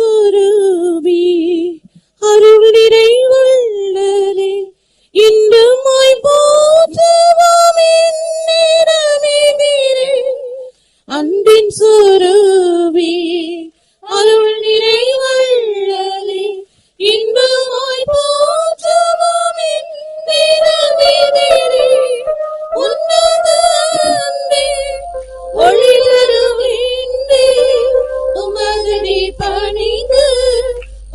சுரூபி அருள் நிறைவுள்ளதே இன்றுமாய் போற்றுவோம் நேரமெதிரே அன்பின் சுரூபி அருள் நிறைவுள்ளதே இன்பமாய் போற்றுவோம் நேரமெதிரே உன்னத அன்பே ஒளி தரும் இன்பே உமதடி பணிந்து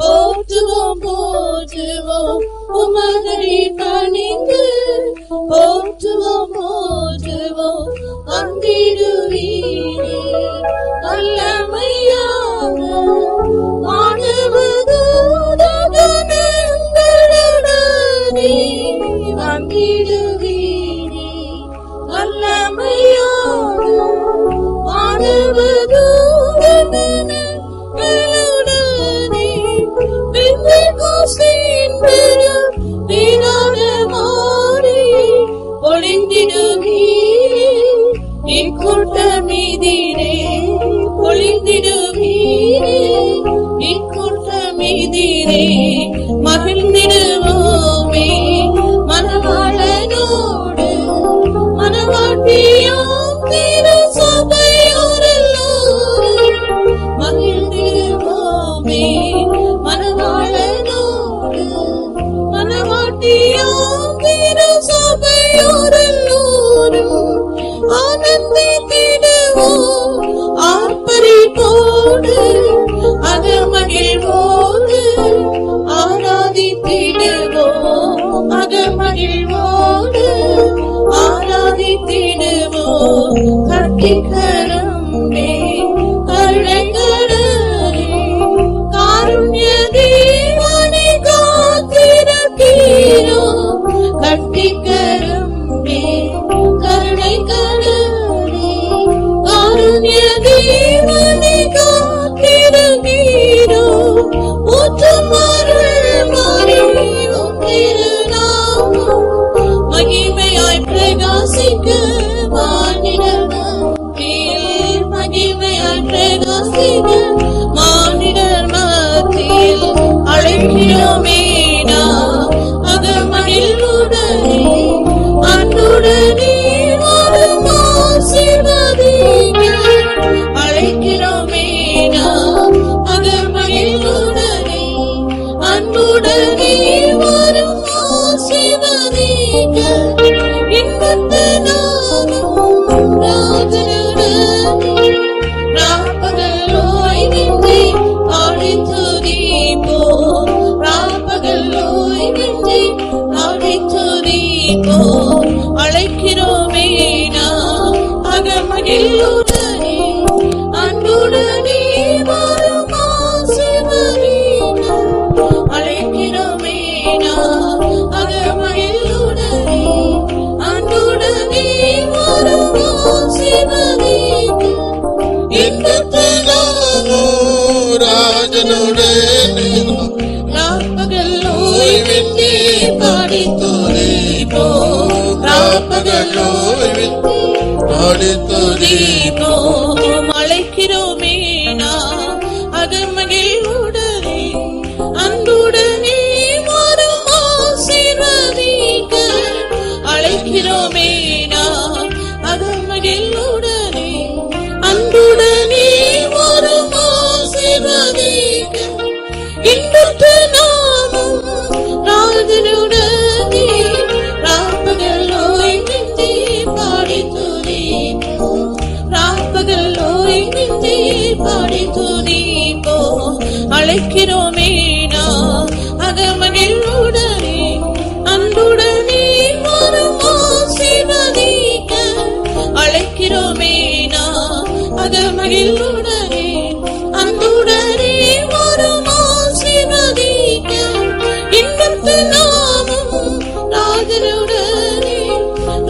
போற்றுவோம் போற்றுவோம் உமதடி பணிந்து போற்றுவோம் போற்றுவோம் வந்திடுவீரே வல்லமையாக மாணவதூதகணங்களுடனே வந்திடுவீரே வல்லமையாக மாணவதூதகணங்களுடனே பெந்தெகோஸ்தின் பெரும் விதானமாறி பொழிந்திடுவீரே இக்கூட்டமிதிரே பொழிந்திடுவீரே இக்கூட்டமிதிரே மகிழ்ந்திடுவோமே மனவாளனோடு மனவாட்டியோம் திரு சபையோரெல்லோரும் மகிழ்ந்திடுவோமே மனவாளனோடு மனவாட்டியோம் திரு சபையோரெல்லோரும் ஆனந்தித்திடுவோம் ஆர்ப்பரிப்போடு அகமகிழ்வோடு ஆராதித்திடுவோம் அகமகிழ்வோடு ஆராதித்திடுவோம் கர்த்திகரமே கருணைக்கடலே காருண்ய தேவனே காத்திருக்கிறோ கர்த்திகரமே கருணைக்கடலே காருண்ய தேவனே காத்திருக்கிறோ ஊற்றும் அருள் மாறியும் திருநாமம் மகிமையாய் பிரகாசிக்க மானிடர் மத்தியில் மகிமையாய் பிரகாசிக்க மானிடர் மத்தியில் அழைக்கிறோமே நாம் அகமகிழ்வுடனே அன்புடனே வரும் ஆசீர்வதிக்க அழைக்கிறோமே நாம் அகமகிழ்வுடனே அன்புடனே வரும் ஆசீர்வதிக்க இன்பத்து நாமும் ராஜனுடனே ராப்பகல் ஓய்வின்றி ஆடி துதிப்போம் ராப்பகல் ஓய்வின்றி ஆடி துதிப்போம் அழைக்கிறோமே நாம் அகமகிழ்வுடனே அன்புடனே வரும் ஆசீர்வதிக்க அழைக்கிறோமே நாம் அகமகிழ்வுடனே அன்புடனே வரும் ஆசீர்வதிக்க இன்பத்து நாமும் ராஜனுடனே ராப்பகல் ஓய்வின்றி பாடி துதிப்போம் ராப்பகல் ஓய்வின்றி பாடி துதிப்போம் அழைக்கிறோமே நாம் அகமகிழ்வுடனே அன்புடனே வரும் ஆசீர்வதிக்க அழைக்கிறோமே நாம் அகமகிழ்வுடனே அன்புடனே வரும் ஆசீர்வதிக்க இன்பத்து நாமும் ராஜனுடனே ராப்பகல் ஓய்வின்றி பாடி துதிப்போம் ராப்பகல் ஓய்வின்றி பாடி துதிப்போம் அழைக்கிறோமே நாம் அகமகிழ்வுடனே அன்புடனே வரும் ஆசீர்வதிக்க அழைக்கிறோமே நாம் அகமகிழ்வுடனே அன்புடனே வரும் ஆசீர்வதிக்க இன்பத்து நாமும் ராஜனுடனே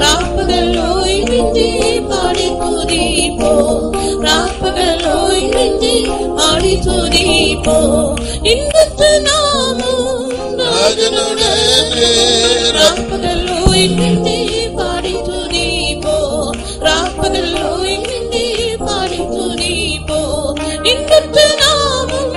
ராப்பகல் ஓய்வின்றி பாடி துதிப்போம் ராப்பகல் ஓய்வின்றி பாடி துதிப்போம் இன்பத்து நாமும் ராஜனுடனே ராப்பகல் ஓய்வின்றி பாடி துதிப்போம் ராப்பகல் ஓய்வின்றி பாடி துதிப்போம் இன்பத்து நாமும்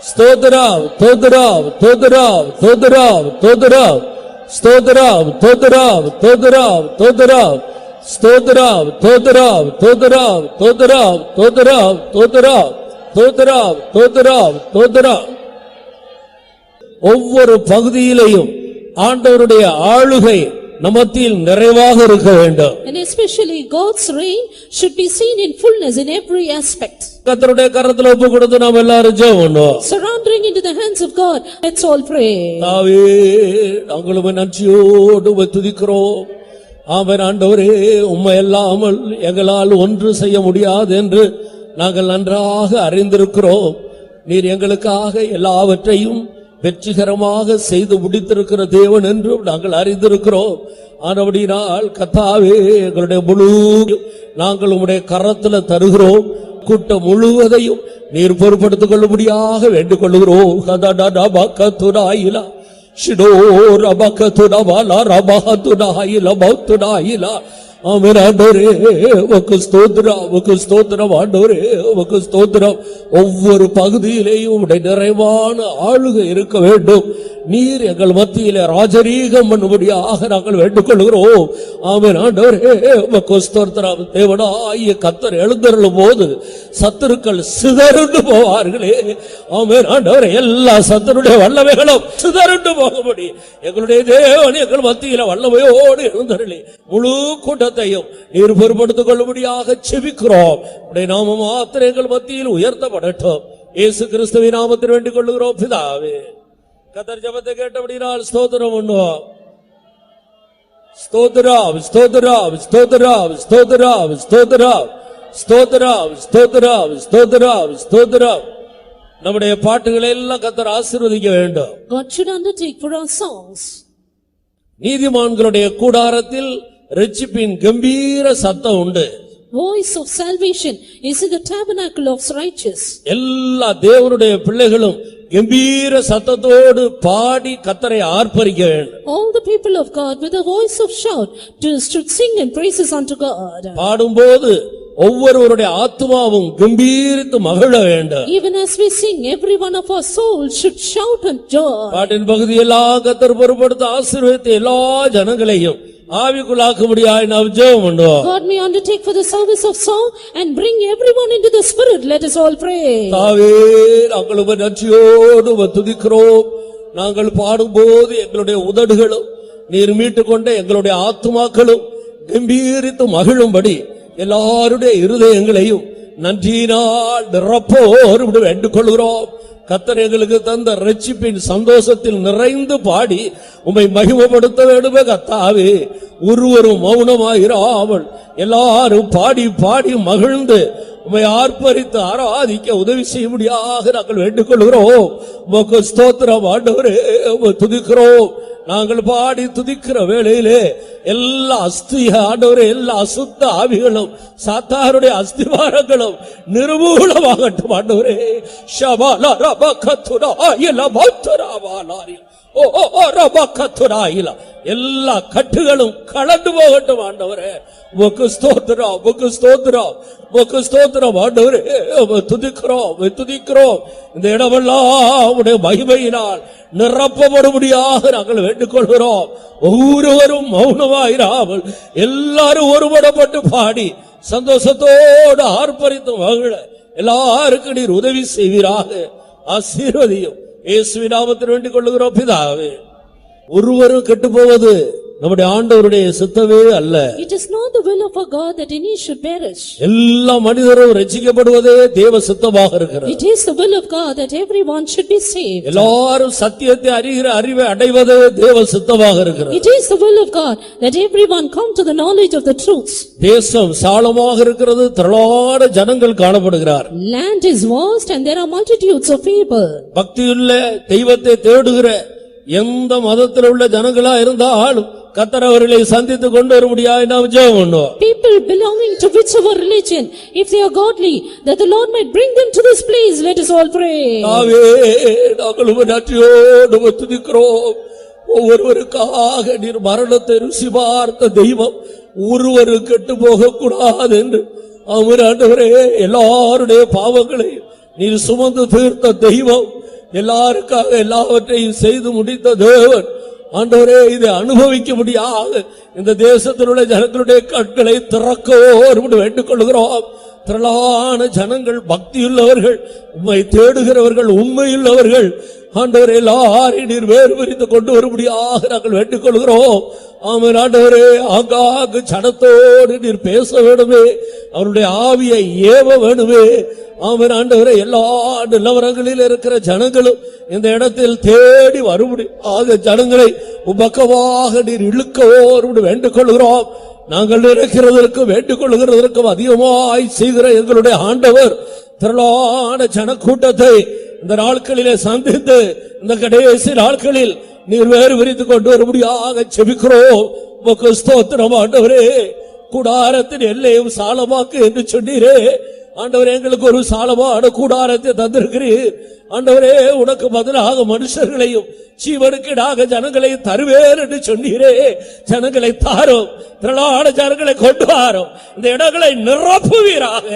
ஸ்தோத்திரம் ஸ்தோத்திரம் ஸ்தோத்திரம் ஸ்தோத்திரம் ஸ்தோத்திரம் ஸ்தோத்திரம் ஸ்தோத்திரம் ஸ்தோத்திரம் ஸ்தோத்திரம் ஸ்தோத்திரம் ஸ்தோத்திரம் ஸ்தோத்திரம் ஸ்தோத்திரம் ஸ்தோத்திரம் ஸ்தோத்திரம் ஸ்தோத்திரம் ஸ்தோத்திரம் ஸ்தோத்திரம். ஒவ்வொரு பகுதியிலையும் ஆண்டவருடைய ஆளுகை நமத்தில் நிறைவாக இருக்க வேண்டும். And especially God's reign should be seen in fullness in every aspect. கர்த்தருடைய கரத்துல ஒப்பு கொடுத்து நாம் எல்லாரும் ஜெபம் பண்ணுவோம். Surrendering into the hands of God, let's all pray. தாவே நாங்கள் நன்றியோடு துதிக்கிறோம். ஆமென். ஆண்டவரே, உம்மை அல்லாமல் எங்களால் ஒன்று செய்ய முடியாது என்று நாங்கள் நன்றாக அறிந்திருக்கிறோம். நீர் எங்களுக்காக எல்லாவற்றையும் வெற்றிகரமாக செய்து முடித்திருக்கிற தேவன் என்று நாங்கள் அறிந்திருக்கிறோம். ஆனபடியால் கர்த்தாவே, எங்களுடைய முழு நாங்கள் உம்முடைய கரத்துல தருகிறோம். கூட்டம் முழுவதையும் நீர் பொறுப்படுத்திக் கொள்ளும்படியாக வேண்டிக் கொள்கிறோம். கதடபகதுராயிலா ஷிடோ ரபகதுரபாலா ரபஹதுராயிலா பௌத்துராயிலா. ஆமென். ஆண்டவரே, உமக்கு ஸ்தோத்திரம், உமக்கு ஸ்தோத்திரம். ஆண்டவரே, உமக்கு ஸ்தோத்திரம். ஒவ்வொரு பகுதியிலேயும் உம்முடைய நிறைவான ஆளுகை இருக்க வேண்டும். நீர் எங்கள் மத்தியிலே ராஜரீகம் பண்ணும்படியாக நாங்கள் வேண்டிக் கொள்கிறோம். ஆமென். ஆண்டவரே, உமக்கு ஸ்தோத்திரம். தேவனாகிய கர்த்தர் எழுந்தருளும் போது சத்துருக்கள் சிதறுண்டு போவார்களே. ஆமென். ஆண்டவரே, எல்லா சத்துருடைய வல்லமைகளும் சிதறுண்டு போகும்படி எங்களுடைய தேவன் எங்கள் மத்தியில வல்லமையோடு எழுந்தருளி முழு கூட்டத்தையும் நீர் பொறுப்படுத்திக் கொள்ளும்படியாக செபிக்கிறோம். உடைய நாமம் மாத்திரம் எங்கள் மத்தியில் உயர்த்தப்படட்டும். இயேசு கிறிஸ்துவின் நாமத்தில் வேண்டிக் கொள்ளுகிறோம் பிதாவே. கர்த்தர் ஜெபத்தை கேட்டபடியால் ஸ்தோத்திரம் பண்ணுவோம். ஸ்தோத்திரம் ஸ்தோத்திரம் ஸ்தோத்திரம் ஸ்தோத்திரம் ஸ்தோத்திரம் ஸ்தோத்திரம் ஸ்தோத்திரம் ஸ்தோத்திரம் ஸ்தோத்திரம். நம்முடைய பாட்டுகளை எல்லாம் கர்த்தர் ஆசீர்வதிக்க வேண்டும். God should undertake for our songs. நீதிமான்களுடைய கூடாரத்தில் இரட்சிப்பின் கம்பீர சத்தம் உண்டு. Voice of salvation is in the tabernacle of righteous. எல்லா தேவனுடைய பிள்ளைகளும் கம்பீர சத்தத்தோடு பாடி கர்த்தரை ஆர்ப்பரிக்க வேண்டும். All the people of God with a voice of shout should sing and praises unto God. பாடும்போது ஒவ்வொருவருடைய ஆத்துமாவும் கம்பீரித்து மகிழ வேண்டும். Even as we sing, every one of our souls should shout and joy. பாட்டின் பகுதியெல்லாம் கர்த்தர் பொறுப்படுத்த ஆசீர்வதித்த எல்லா ஜனங்களையும் ஆவிக்குள்ளாக்கும்படியாய் நாம் ஜெபம் பண்ணுவோம். God may undertake for the service of song and bring everyone into the spirit. Let us all pray. தாவே, நாங்கள் உம்மை நன்றியோடு துதிக்கிறோம். நாங்கள் பாடும்போது எங்களுடைய உதடுகளும் நீர் மீட்டுக்கொண்ட எங்களுடைய ஆத்துமாக்களும் கம்பீரித்து மகிழும்படி எல்லாருடைய இருதயங்களையும் நன்றியினால் நிரப்போடு வேண்டிக் கொள்கிறோம். கர்த்தர் எங்களுக்கு தந்த இரட்சிப்பின் சந்தோஷத்தில் நிறைந்து பாடி உம்மை மகிமைப்படுத்த வேண்டுமே. கர்த்தாவே, ஒருவரும் மௌனமாயிராமல் எல்லாரும் பாடி பாடி மகிழ்ந்து உம்மை ஆர்ப்பரித்து ஆராதிக்க உதவி செய்யும்படியாக நாங்கள் வேண்டிக் கொள்கிறோம். உமக்கு ஸ்தோத்திரம் ஆண்டவரே, உம்மை துதிக்கிறோம். நாங்கள் பாடி துதிக்கிற வேளையிலே எல்லா ஆண்டவரே, எல்லா அசுத்த ஆவிகளும் சாத்தாருடைய அஸ்திவாரங்களும் நிர்மூலமாகட்டும் ஆண்டவரே. ஷபாலா ரபகதுராயிலா பௌத்தராவாலாரி ஓ ரபகதுராயிலா. எல்லா கட்டுகளும் கலந்து போகட்டும் ஆண்டவரே. உமக்கு ஸ்தோத்திரம், உமக்கு ஸ்தோத்திரம், உமக்கு ஸ்தோத்திரம் ஆண்டவரே. துதிக்கிறோம், துதிக்கிறோம். இந்த இடமெல்லாம் உடைய மகிமையினால் நிரப்பப்படும்படியாக நாங்கள் வேண்டிக் கொள்கிறோம். ஒவ்வொருவரும் மௌனமாயிராமல் எல்லாரும் ஒருபடப்பட்டு பாடி சந்தோஷத்தோடு ஆர்ப்பரித்து மகிழ எல்லாருக்கும் நீர் உதவி செய்வீராக. ஆசீர்வதியும். இயேசுவின் நாமத்தில் வேண்டிக் கொள்கிறோம் பிதாவே. ஒருவரும் கெட்டு போவது நம்முடைய ஆண்டவருடைய சித்தமே அல்ல. It is not the will of our God that any should perish. எல்லா மனிதரும் ரட்சிக்கப்படுவதே தேவ சித்தமாக இருக்கிறது. It is the will of God that everyone should be saved. எல்லாரும் சத்தியத்தை அறிகிற அறிவை அடைவதே தேவ சித்தமாக இருக்கிறது. It is the will of God that everyone come to the knowledge of the truth. தேசம் சாலமாக இருக்கிறது, திரளான ஜனங்கள் காணப்படுகிறார். Land is vast and there are multitudes of people. பக்தியுள்ள தெய்வத்தை தேடுகிற எந்த மதத்தில் உள்ள ஜனங்களா இருந்தாலும் கர்த்தர் அவர்களை சந்தித்து கொண்டு வரும்படியாக நாம் ஜெபம் பண்ணுவோம். People belonging to whichever religion, if they are godly, that the Lord might bring them to this place. Let us all pray. ஆவே, நாங்கள் உம்மை நன்றியோடு துதிக்கிறோம். ஒவ்வொருவருக்காக நீர் மரணத்தை ருசி பார்த்த தெய்வம், ஒருவரு கெட்டு போக கூடாது என்று ஆண்டவரே, எல்லாருடைய பாவங்களை நீர் சுமந்து தீர்த்த தெய்வம், எல்லாருக்காக எல்லாவற்றையும் செய்து முடித்த தேவன் ஆண்டவரே இதை அனுபவிக்க முடியாது இந்த தேசத்தில் உள்ள ஜனங்களுடைய கண்களை திறக்கோடு வேண்டிக் கொள்கிறோம். திரளான ஜனங்கள், பக்தியுள்ளவர்கள், உம்மை தேடுகிறவர்கள், உண்மையுள்ளவர்கள் ஆண்டவரே எல்லாரையும் நீர் வேறு பிரித்து கொண்டு வரும்படியாக நாங்கள் வேண்டிக் கொள்கிறோம். ஆமென் ஆண்டவரே, ஆங்காங்கு ஜனத்தோடு நீர் பேச வேண்டுமே, அவருடைய ஆவியை ஏவ வேண்டுமே. ஆமென் ஆண்டவரே, எல்லா நிலவரங்களில் இருக்கிற ஜனங்களும் இந்த இடத்தில் தேடி வரும்படி ஆக ஜனங்களை உபக்கமாக நீர் இழுக்கவோடு வேண்டிக் கொள்கிறோம். நாங்கள் நினைக்கிறதற்கும் வேண்டிக் கொள்கிறதற்கும் அதிகமாய் செய்கிற எங்களுடைய ஆண்டவர் திரளான ஜனக்கூட்டத்தை இந்த நாட்களிலே சந்தித்து இந்த கடைசி நாட்களில் நீர் வேறு விரித்துக் கொண்டு வரும்படியாக செபிக்கிறோம். உமக்கு ஸ்தோத்திரம் ஆண்டவரே. கூடாரத்தின் எல்லையும் சாலமாக்கு என்று சொன்னீரே ஆண்டவரே, எங்களுக்கு ஒரு சாலமான கூடாரத்தை தந்திருக்கிறீர் ஆண்டவரே. உனக்கு பதிலாக மனுஷர்களையும் ஜீவனுக்கீடாக ஜனங்களையும் தருவேன் என்று சொன்னீரே. ஜனங்களை தாரும், திரளான ஜனங்களை கொண்டு வாரும், இந்த இடங்களை நிரப்புவீராக.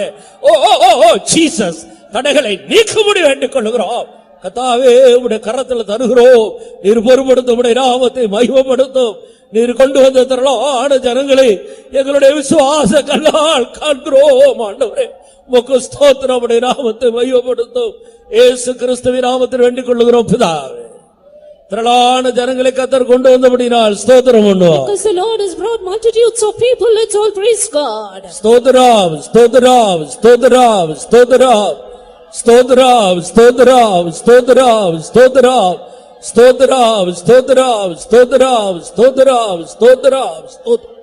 ஓ ஜீசஸ், தடைகளை நீக்கும்படி வேண்டிக் கொள்கிறோம். கர்த்தாவே, உடைய கரத்தில் தருகிறோம். நீர் பொறுப்படுத்தும், உடைய நாமத்தை மகிமைப்படுத்தும். நீர் கொண்டு வந்த திரளான ஜனங்களை எங்களுடைய விசுவாச கண்ணால் காண்கிறோம் ஆண்டவரே. உமக்கு ஸ்தோத்திரம், உடைய நாமத்தை மகிமைப்படுத்தும். இயேசு கிறிஸ்துவின் நாமத்தில் வேண்டிக் கொள்கிறோம் பிதாவே. திரளான ஜனங்களை கர்த்தர் கொண்டு வந்தபடியால் ஸ்தோத்திரம் பண்ணுவோம். Because the Lord has brought multitudes of people, let's all praise God. ஸ்தோத்திரம், ஸ்தோத்திரம், ஸ்தோத்திரம், ஸ்தோத்திரம், ஸ்தோத்திரம், ஸ்தோத்திரம், ஸ்தோத்திரம், ஸ்தோத்திரம், ஸ்தோத்திரம், ஸ்தோத்திரம், ஸ்தோத்திரம், ஸ்தோத்திரம், ஸ்தோத்திரம், ஸ்தோத்திரம்.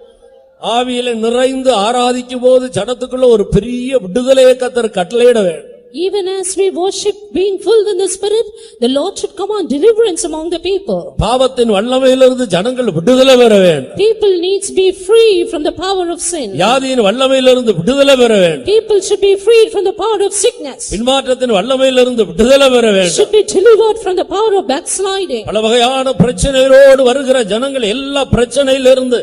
ஆவியிலே நிறைந்து ஆராதிக்கும் போது ஜனத்துக்குள்ள ஒரு பெரிய விடுதலையை கர்த்தர் கட்டளையிட வேண்டும். Even as we worship, being filled in the Spirit, the Lord should command deliverance among the people. பாவத்தின் வல்லமையிலிருந்து ஜனங்கள் விடுதலை பெற வேண்டும். People needs be free from the power of sin. வியாதியின் வல்லமையிலிருந்து விடுதலை பெற வேண்டும். People should be freed from the power of sickness. பின்மாற்றத்தின் வல்லமையிலிருந்து விடுதலை பெற வேண்டும். Should be delivered from the power of backsliding. பல வகையான பிரச்சனைகளோடு வருகிற ஜனங்கள் எல்லா பிரச்சனையிலிருந்து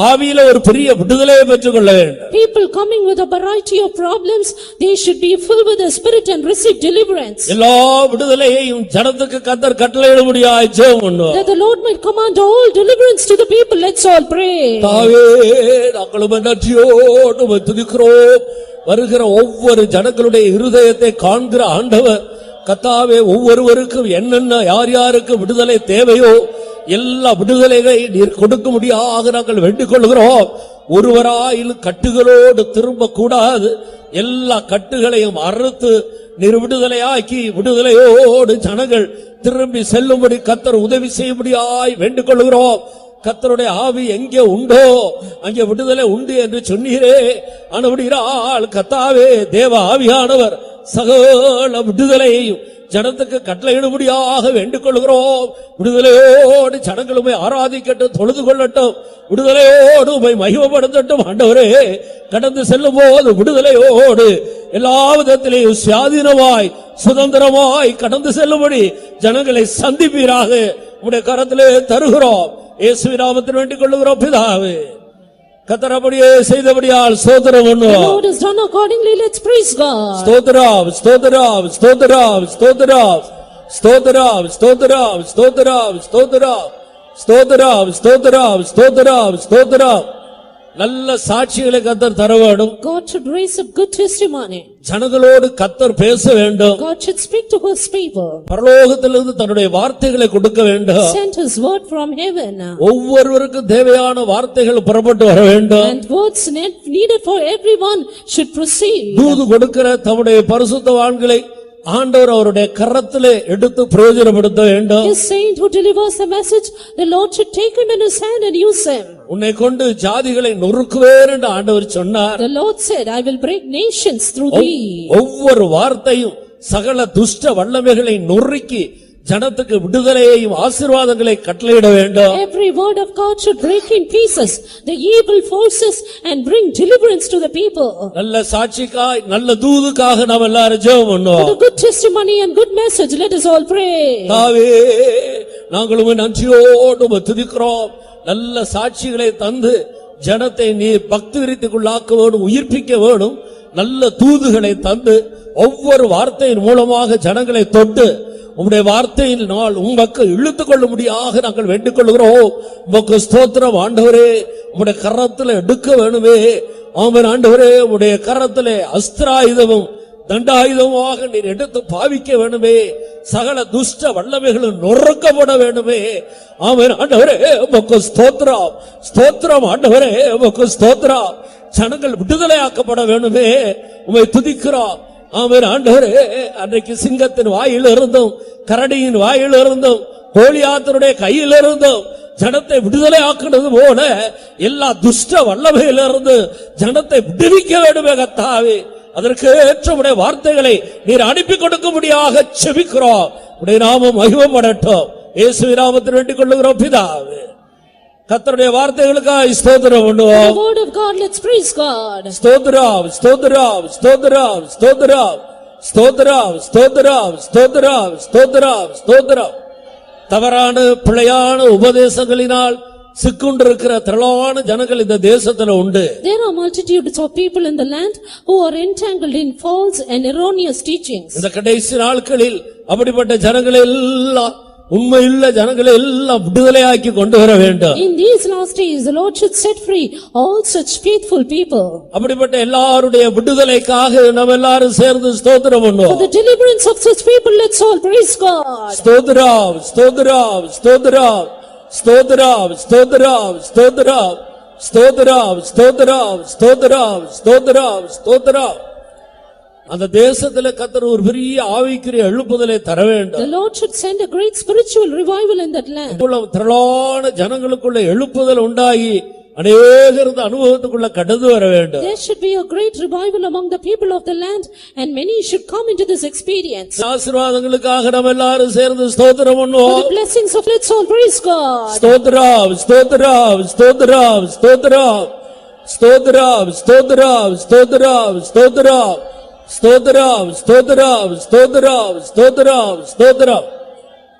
ஆவியில ஒரு பெரிய விடுதலையை பெற்றுக் கொள்ள வேண்டும். People coming with a variety of problems, they should be filled with the Spirit and receive deliverance. எல்லா விடுதலையையும் ஜனத்துக்கு கர்த்தர் கட்டளையிடும்படியாய் ஜெபம் பண்ணுவோம். That the Lord might command all deliverance to the people. Let's all pray. தாவே, நாங்கள் நன்றியோடு உம்மை துதிக்கிறோம். வருகிற ஒவ்வொரு ஜனங்களுடைய இருதயத்தை காண்கிற ஆண்டவர் கர்த்தாவே, ஒவ்வொருவருக்கும் என்னென்ன யார் யாருக்கு விடுதலை தேவையோ எல்லா விடுதலைகளை நீர் கொடுக்க முடியாக நாங்கள் வேண்டிக் கொள்கிறோம். ஒருவராயிலும் கட்டுகளோடு திரும்ப கூடாது. எல்லா கட்டுகளையும் அறுத்து நீர் விடுதலையாக்கி விடுதலையோடு ஜனங்கள் திரும்பி செல்லும்படி கர்த்தர் உதவி செய்யும்படியாய் வேண்டிக் கொள்கிறோம். கர்த்தருடைய ஆவி எங்கே உண்டோ அங்கே விடுதலை உண்டு என்று சொன்னீரே. ஆனபடியால் கர்த்தாவே, தேவ ஆவியானவர் சகல விடுதலையையும் ஜனத்துக்கு கட்டளையிடும்படியாக வேண்டிக் கொள்கிறோம். விடுதலையோடு ஜனங்களுமே ஆராதிக்கட்டும், தொழுது கொள்ளட்டும், விடுதலையோடு உம்மை மகிமைப்படுத்தட்டும். ஆண்டவரே, கடந்து செல்லும் போது விடுதலையோடு எல்லா விதத்திலேயும் சுயாதீனமாய் சுதந்திரமாய் கடந்து செல்லும்படி ஜனங்களை சந்திப்பீராக உம்முடைய கரத்திலே தருகிறோம். இயேசுவின் நாமத்தில் வேண்டிக் கொள்கிறோம் பிதாவே. கர்த்தர் அப்படியே செய்தபடியால் ஸ்தோத்திரம் The பண்ணுவோம். Lord has done accordingly. Let's praise God. ஸ்தோத்திரம், ஸ்தோத்திரம், ஸ்தோத்திரம், ஸ்தோத்திரம், ஸ்தோத்திரம், ஸ்தோத்திரம், ஸ்தோத்திரம், ஸ்தோத்திரம், ஸ்தோத்திரம், ஸ்தோத்திரம், ஸ்தோத்திரம், ஸ்தோத்திரம். நல்ல சாட்சிகளை கர்த்தர் தர வேண்டும். God should raise up good testimony. ஜனங்களோடு கர்த்தர் பேச வேண்டும். God should speak to His people. பரலோகத்திலிருந்து தன்னுடைய வார்த்தைகளை கொடுக்க வேண்டும். Send His word from heaven. ஒவ்வொருவருக்கும் தேவையான வார்த்தைகள் புறப்பட்டு வர வேண்டும். And words needed for everyone should proceed. தூது கொடுக்கிற தம்முடைய பரிசுத்தவான்களை ஆண்டவர் அவருடைய கரத்திலே எடுத்து பிரயோஜனப்படுத்த வேண்டும். His saint who delivers the message, the Lord should take him in His hand and use him. உன்னை கொண்டு ஜாதிகளை நொறுக்குவேன் என்று ஆண்டவர் சொன்னார். The Lord said, I will break nations through thee. ஒவ்வொரு வார்த்தையும் சகல துஷ்ட வல்லமைகளை நொறுக்கி ஜனத்துக்கு விடுதலையையும் ஆசீர்வாதங்களை கட்டளையிட வேண்டும். Every word of God should break in pieces the evil forces and bring deliverance to the people. நல்ல சாட்சிக்காய் நல்ல தூதுக்காக நாம் எல்லாரும் ஜெபம் For பண்ணுவோம். the good testimony and good message, let us all pray. தாவே, நாங்களும் நன்றியோடு உம்மை துதிக்கிறோம். நல்ல சாட்சிகளை தந்து ஜனத்தை நீ பக்தி விருத்திக்குள்ளாக்க வேண்டும், உயிர்ப்பிக்க வேண்டும். நல்ல தூதுகளை தந்து ஒவ்வொரு வார்த்தையின் மூலமாக ஜனங்களை தொட்டு உம்முடைய வார்த்தையினால் உமக்கு இழுத்துக் கொள்ளும்படியாக நாங்கள் வேண்டிக் கொள்கிறோம். உமக்கு ஸ்தோத்திரம் ஆண்டவரே. உம்முடைய கரத்துல எடுக்க வேணுமே. ஆமென் ஆண்டவரே. உம்முடைய கரத்திலே அஸ்திராயுதமும் தண்டாயுதமாக நீர் எடுத்து பாவிக்க வேணுமே. சகல துஷ்ட வல்லமைகளும் நொறுக்கப்பட வேண்டுமே. ஆமென் ஆண்டவரே. உமக்கு ஸ்தோத்திரம். ஸ்தோத்திரம் ஆண்டவரே. உமக்கு ஸ்தோத்திரம். ஜனங்கள் விடுதலையாக்கப்பட வேண்டுமே. உம்மை துதிக்கிறோம். ஆமென் ஆண்டவரே. அன்றைக்கு சிங்கத்தின் வாயில் இருந்தும் கரடியின் வாயில் இருந்தும் கோலியாத்தருடைய கையில் இருந்தும் ஜனத்தை விடுதலை ஆக்குனது போல எல்லா துஷ்ட வல்லமையிலிருந்து ஜனத்தை விடுவிக்க வேண்டுமே கர்த்தாவே. அதற்கு ஏற்ற உடைய வார்த்தைகளை நீர் அனுப்பி கொடுக்கும்படியாக செபிக்கிறோம். உடைய நாமம் மகிமைப்படட்டும். இயேசுவின் நாமத்தில் வேண்டிக் கொள்ளுகிறோம் பிதாவே. கர்த்தருடைய வார்த்தைகளுக்காக ஸ்தோத்திரம் பண்ணுவோம். The word of God, let's praise God. ஸ்தோத்திரம் ஸ்தோத்திரம் ஸ்தோத்திரம் ஸ்தோத்திரம் ஸ்தோத்திரம் ஸ்தோத்திரம் ஸ்தோத்திரம் ஸ்தோத்திரம் ஸ்தோத்திரம். தவறான பிழையான உபதேசங்களினால் சிக்குண்டிருக்கிற திரளான ஜனங்கள் இந்த தேசத்துல உண்டு. There are multitudes of people in the land who are entangled in false and erroneous teachings. இந்த கடைசி நாட்களில் அப்படிப்பட்ட ஜனங்களை எல்லாம் உண்மையுள்ள ஜனங்களை எல்லாம் விடுதலையாக்கி கொண்டு வர வேண்டும். In these last days the Lord should set free all such faithful people. அப்படிப்பட்ட எல்லாருடைய விடுதலைக்காக நாம் எல்லாரும் சேர்ந்து ஸ்தோத்திரம் பண்ணுவோம். For the deliverance of such people, let's all praise God. ஸ்தோத்திரம் ஸ்தோத்திரம் ஸ்தோத்திரம் ஸ்தோத்திரம் ஸ்தோத்திரம் ஸ்தோத்திரம் ஸ்தோத்திரம் ஸ்தோத்திரம் ஸ்தோத்திரம் ஸ்தோத்திரம் ஸ்தோத்திரம். அந்த தேசத்திலே கர்த்தர் ஒரு பெரிய ஆவிக்குரிய எழுப்புதலை தர வேண்டும். The Lord should send a great spiritual revival in that land. திரளான ஜனங்களுக்குள்ள எழுப்புதல் உண்டாகி அநேகர் இந்த அனுபவத்துக்குள்ள கடந்து வர வேண்டும். There should be a great revival among the people of the land and many should come into this experience. ஆசீர்வாதங்களுக்காக நாம் எல்லாரும் சேர்ந்து ஸ்தோத்திரம் பண்ணுவோம். For the blessings of, let's all praise God. ஸ்தோத்திரம் ஸ்தோத்திரம் ஸ்தோத்திரம் ஸ்தோத்திரம் ஸ்தோத்திரம் ஸ்தோத்திரம் ஸ்தோத்திரம் ஸ்தோத்திரம் ஸ்தோத்திரம் ஸ்தோத்திரம் ஸ்தோத்திரம் ஸ்தோத்திரம் ஸ்தோத்திரம்.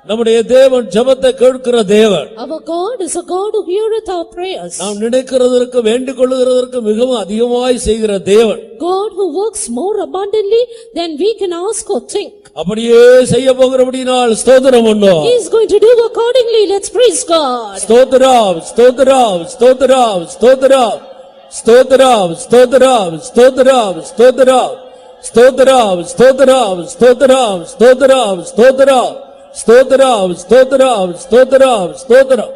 நம்முடைய தேவன் ஜெபத்தை கேட்கிற தேவன். Our God is a God who heareth our prayers. நாம் நினைக்கிறதற்கு வேண்டிக் கொள்ளுகிறதற்கு மிகவும் அதிகமாய் செய்கிற தேவன். God who works more abundantly than we can ask or think. அப்படியே செய்ய போகிறபடியால் ஸ்தோத்திரம் பண்ணுவோம். He is going to do accordingly. Let's praise God. ஸ்தோத்திரம் ஸ்தோத்திரம் ஸ்தோத்திரம் ஸ்தோத்திரம் ஸ்தோத்திரம் ஸ்தோத்திரம் ஸ்தோத்திரம் ஸ்தோத்திரம் ஸ்தோத்திரம் ஸ்தோத்திரம் ஸ்தோத்திரம் ஸ்தோத்திரம் ஸ்தோத்திரம் ஸ்தோத்திரம் ஸ்தோத்திரம் ஸ்தோத்திரம் ஸ்தோத்திரம்.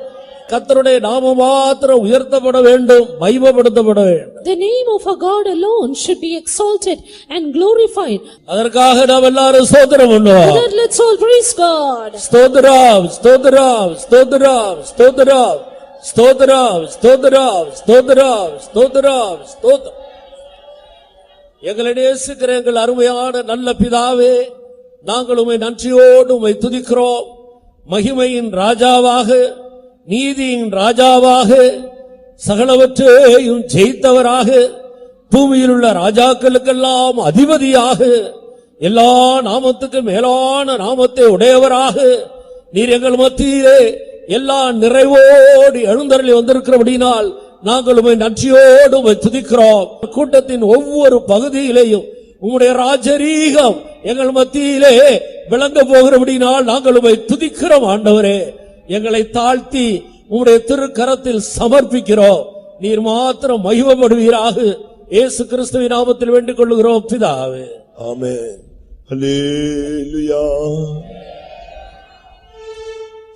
கர்த்தருடைய நாமம் மாத்திரம் உயர்த்தப்பட வேண்டும், மகிமைப்படுத்தப்பட வேண்டும். The name of our God alone should be exalted and glorified. அதற்காக நாம் எல்லாரும் ஸ்தோத்திரம் பண்ணுவோம். For that, let's all praise God. ஸ்தோத்திரம் ஸ்தோத்திரம் ஸ்தோத்திரம் ஸ்தோத்திரம் ஸ்தோத்திரம் ஸ்தோத்திரம் ஸ்தோத்திரம் ஸ்தோத்திரம் ஸ்தோத்திரம். எங்களை நேசிக்கிற எங்கள் அருமையான நல்ல பிதாவே, நாங்கள் உம்மை நன்றியோடு உம்மை துதிக்கிறோம். மகிமையின் ராஜாவாக, நீதியின் ராஜாவாக, சகலவற்றையும் ஜெயித்தவராக, பூமியில் உள்ள ராஜாக்களுக்கெல்லாம் அதிபதியாக, எல்லா நாமத்துக்கும் மேலான நாமத்தை உடையவராக நீர் எங்கள் மத்தியிலே எல்லா நிறைவோடு எழுந்தருளி வந்திருக்கிறபடினால் நாங்கள் உம்மை நன்றியோடு உம்மை துதிக்கிறோம். கூட்டத்தின் ஒவ்வொரு பகுதியிலேயும் உம்முடைய ராஜரீகம் எங்கள் மத்தியிலே விளங்க போகிறபடினால் நாங்கள் உம்மை துதிக்கிறோம். ஆண்டவரே, எங்களை தாழ்த்தி உம்முடைய திருக்கரத்தில் சமர்ப்பிக்கிறோம். நீர் மாத்திரம் மகிமைப்படுவீராக. இயேசு கிறிஸ்துவின் நாமத்தில் வேண்டிக் கொள்ளுகிறோம் பிதாவே. Amen. Hallelujah.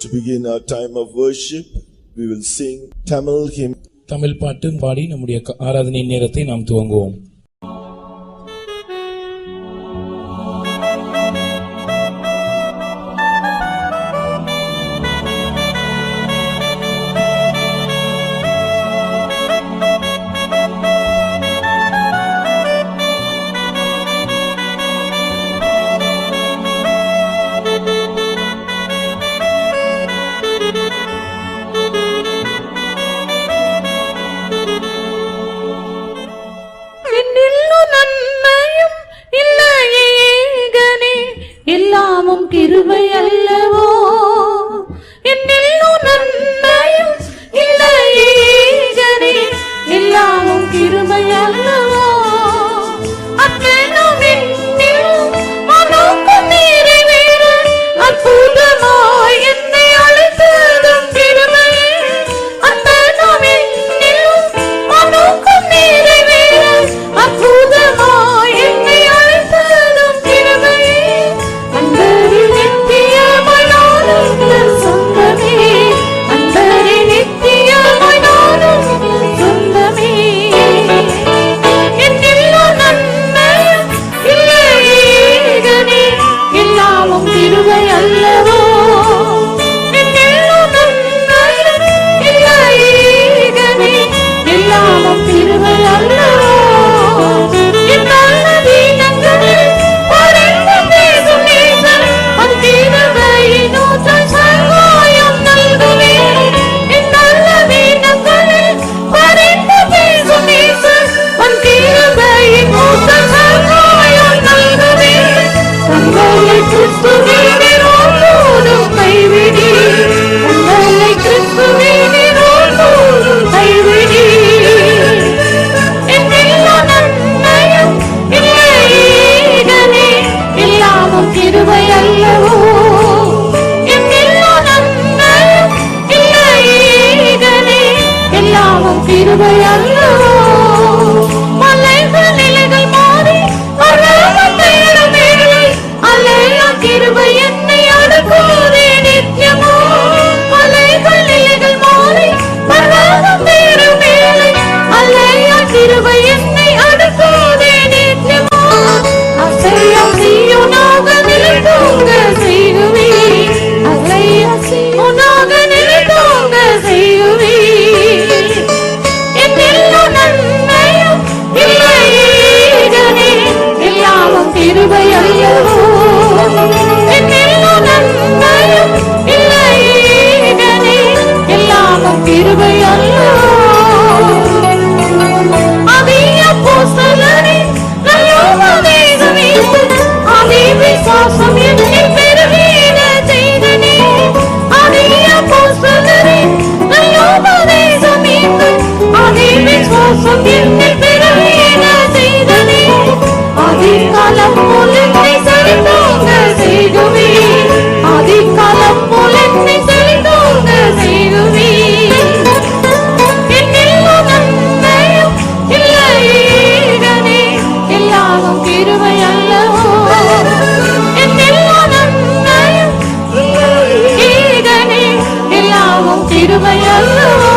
To begin our time of worship, we will sing Tamil hymn. Tamil பாட்டு பாடி நம்முடைய ஆராதனை நேரத்தை நாம் துவங்குவோம். எல்லாமும் கிருபை அல்லவோ. என் நல்ல தீனங்களில் பரிந்து பேசும் நேசர், அது கிருபையின் ஊற்றாய் சகாயம் நல்குவே. என் நல்ல தீனங்களில் பரிந்து பேசும் நேசர், அது கிருபையின் ஊற்றாய் சகாயம் நல்குவே. தங்களை கிறிஸ்துவினில் ஒருபோதும் கைவிடி, தங்களை கிறிஸ்துவினில் ஒருபோதும் கைவிடி. என் எல்லா நன்மையும் இல்லையேகனே, எல்லாமும் கிருபை அல்லவோ. என் எல்லா நன்மையும் இல்லையேகனே, எல்லாமும் கிருபை அல்லவோ. மலைகள் நிலைகள் மாறி பரவம் தேடும் வேளை, அல்லேலூயா கிருபை என்னை அடக்குதே நித்யமோ. மலைகள் நிலைகள் மாறி பரவம் தேடும் வேளை, அல்லேலூயா கிருபை என்னை அடக்குதே நித்யமோ. அசையா சீயோனாக நிலைத்தோங்க செய்குவே, அசையா சீயோனாக நிலைத்தோங்க செய்குவே. என் எல்லா நன்மையும் இல்லையேகனே, எல்லாமும் கிருபை அல்லவோ. என் எல்லா நன்மையும் இல்லையேகனே, எல்லாமும் கிருபை அல்லவோ. ஆதி அப்போஸ்தலரே நல்லுபதேசம் ஈந்து, ஆதி விசுவாசம் என்னில் பெருகிட செய்தனே. ஆதி அப்போஸ்தலரே நல்லுபதேசம் ஈந்து, ஆதி விசுவாசம் என்னில் பெருகிட செய்தனே. ஆதிகாலம் போல் என்னை செழித்தோங்க செய்குவே, ஆதிகாலம் போல் என்னை செழித்தோங்க செய்குவே. என் எல்லா நன்மையும் இல்லையேகனே, எல்லாமும் கிருபை அல்லவோ. என் எல்லா நன்மையும் இல்லையேகனே, எல்லாமும் கிருபை அல்லவோ.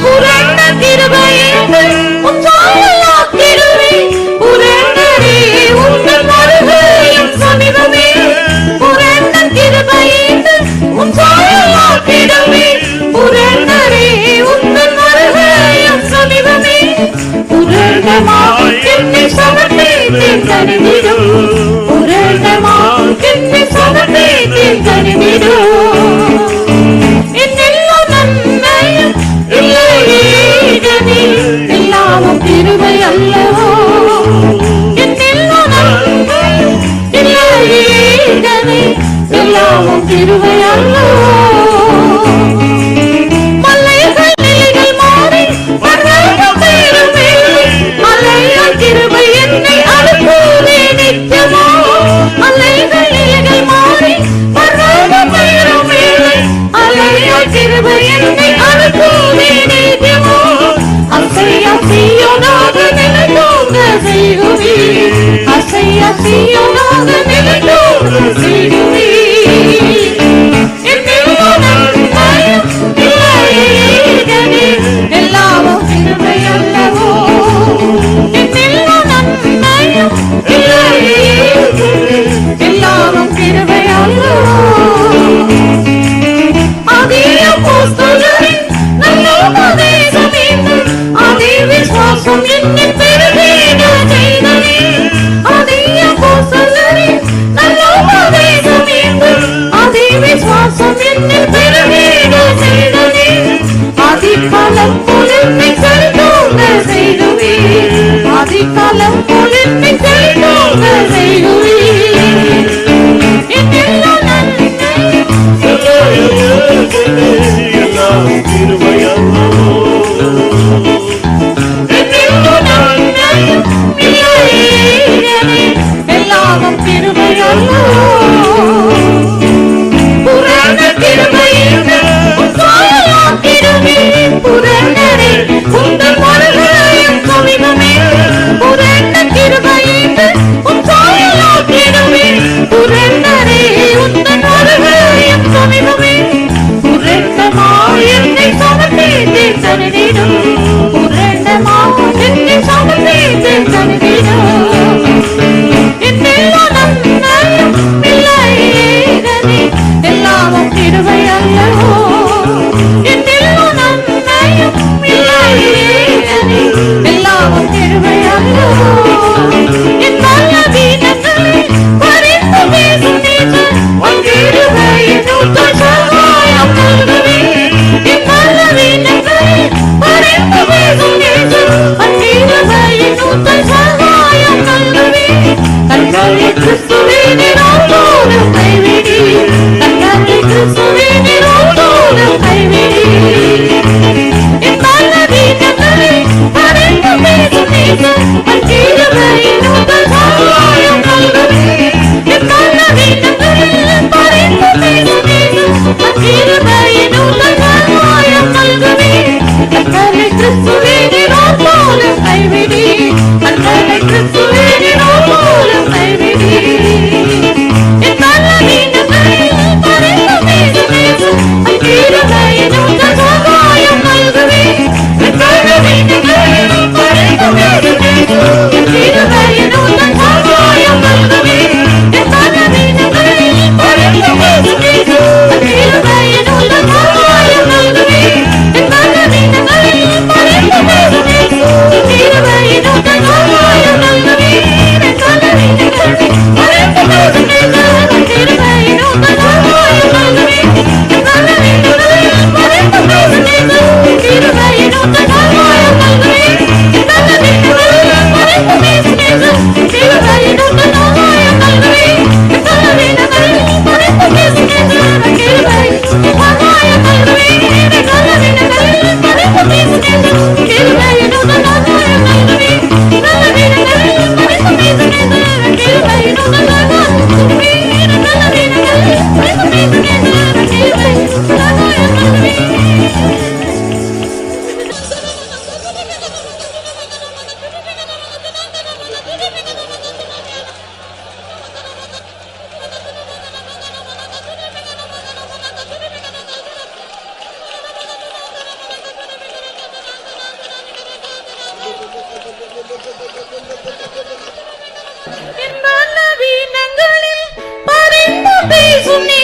புரண்ட கிருபையிலே உம் சாயலாக்கிடுவே, புரண்டரே உங்கள் வருகையின் சமீபமே. புரண்ட கிருபையிலே உம் சாயலாக்கிடுவே, புரண்டரே உங்கள் வருகையின் சமீபமே. புரண்டமாய் என்னை சமர்ப்பித்தேன் தனிவிடும், புரண்டமாய் என்னை சமர்ப்பித்தேன் தனிவிடும். என் எல்லா நன்மையும் இல்லையேகனே, எல்லாமும் கிருபை அல்லவோ. என் எல்லா நன்மையும் இல்லையேகனே, எல்லாமும் கிருபை அல்லவோ. மலைகள் நிலைகள் மாறி பர்வதம் தேடும் வேளை, அல்லேலூயா கிருபை என்னை அடக்குதே நித்யமோ. மலைகள் நிலைகள் மாறி பர்வதம் தேடும் வேளை, அல்லேலூயா கிருபை என்னை அடக்குதே நித்யமோ. அசையா சீயோனாக நிலைத்தோங்க செய்குவே, அசையா சீயோனாக நிலைத்தோங்க செய்குவே. என்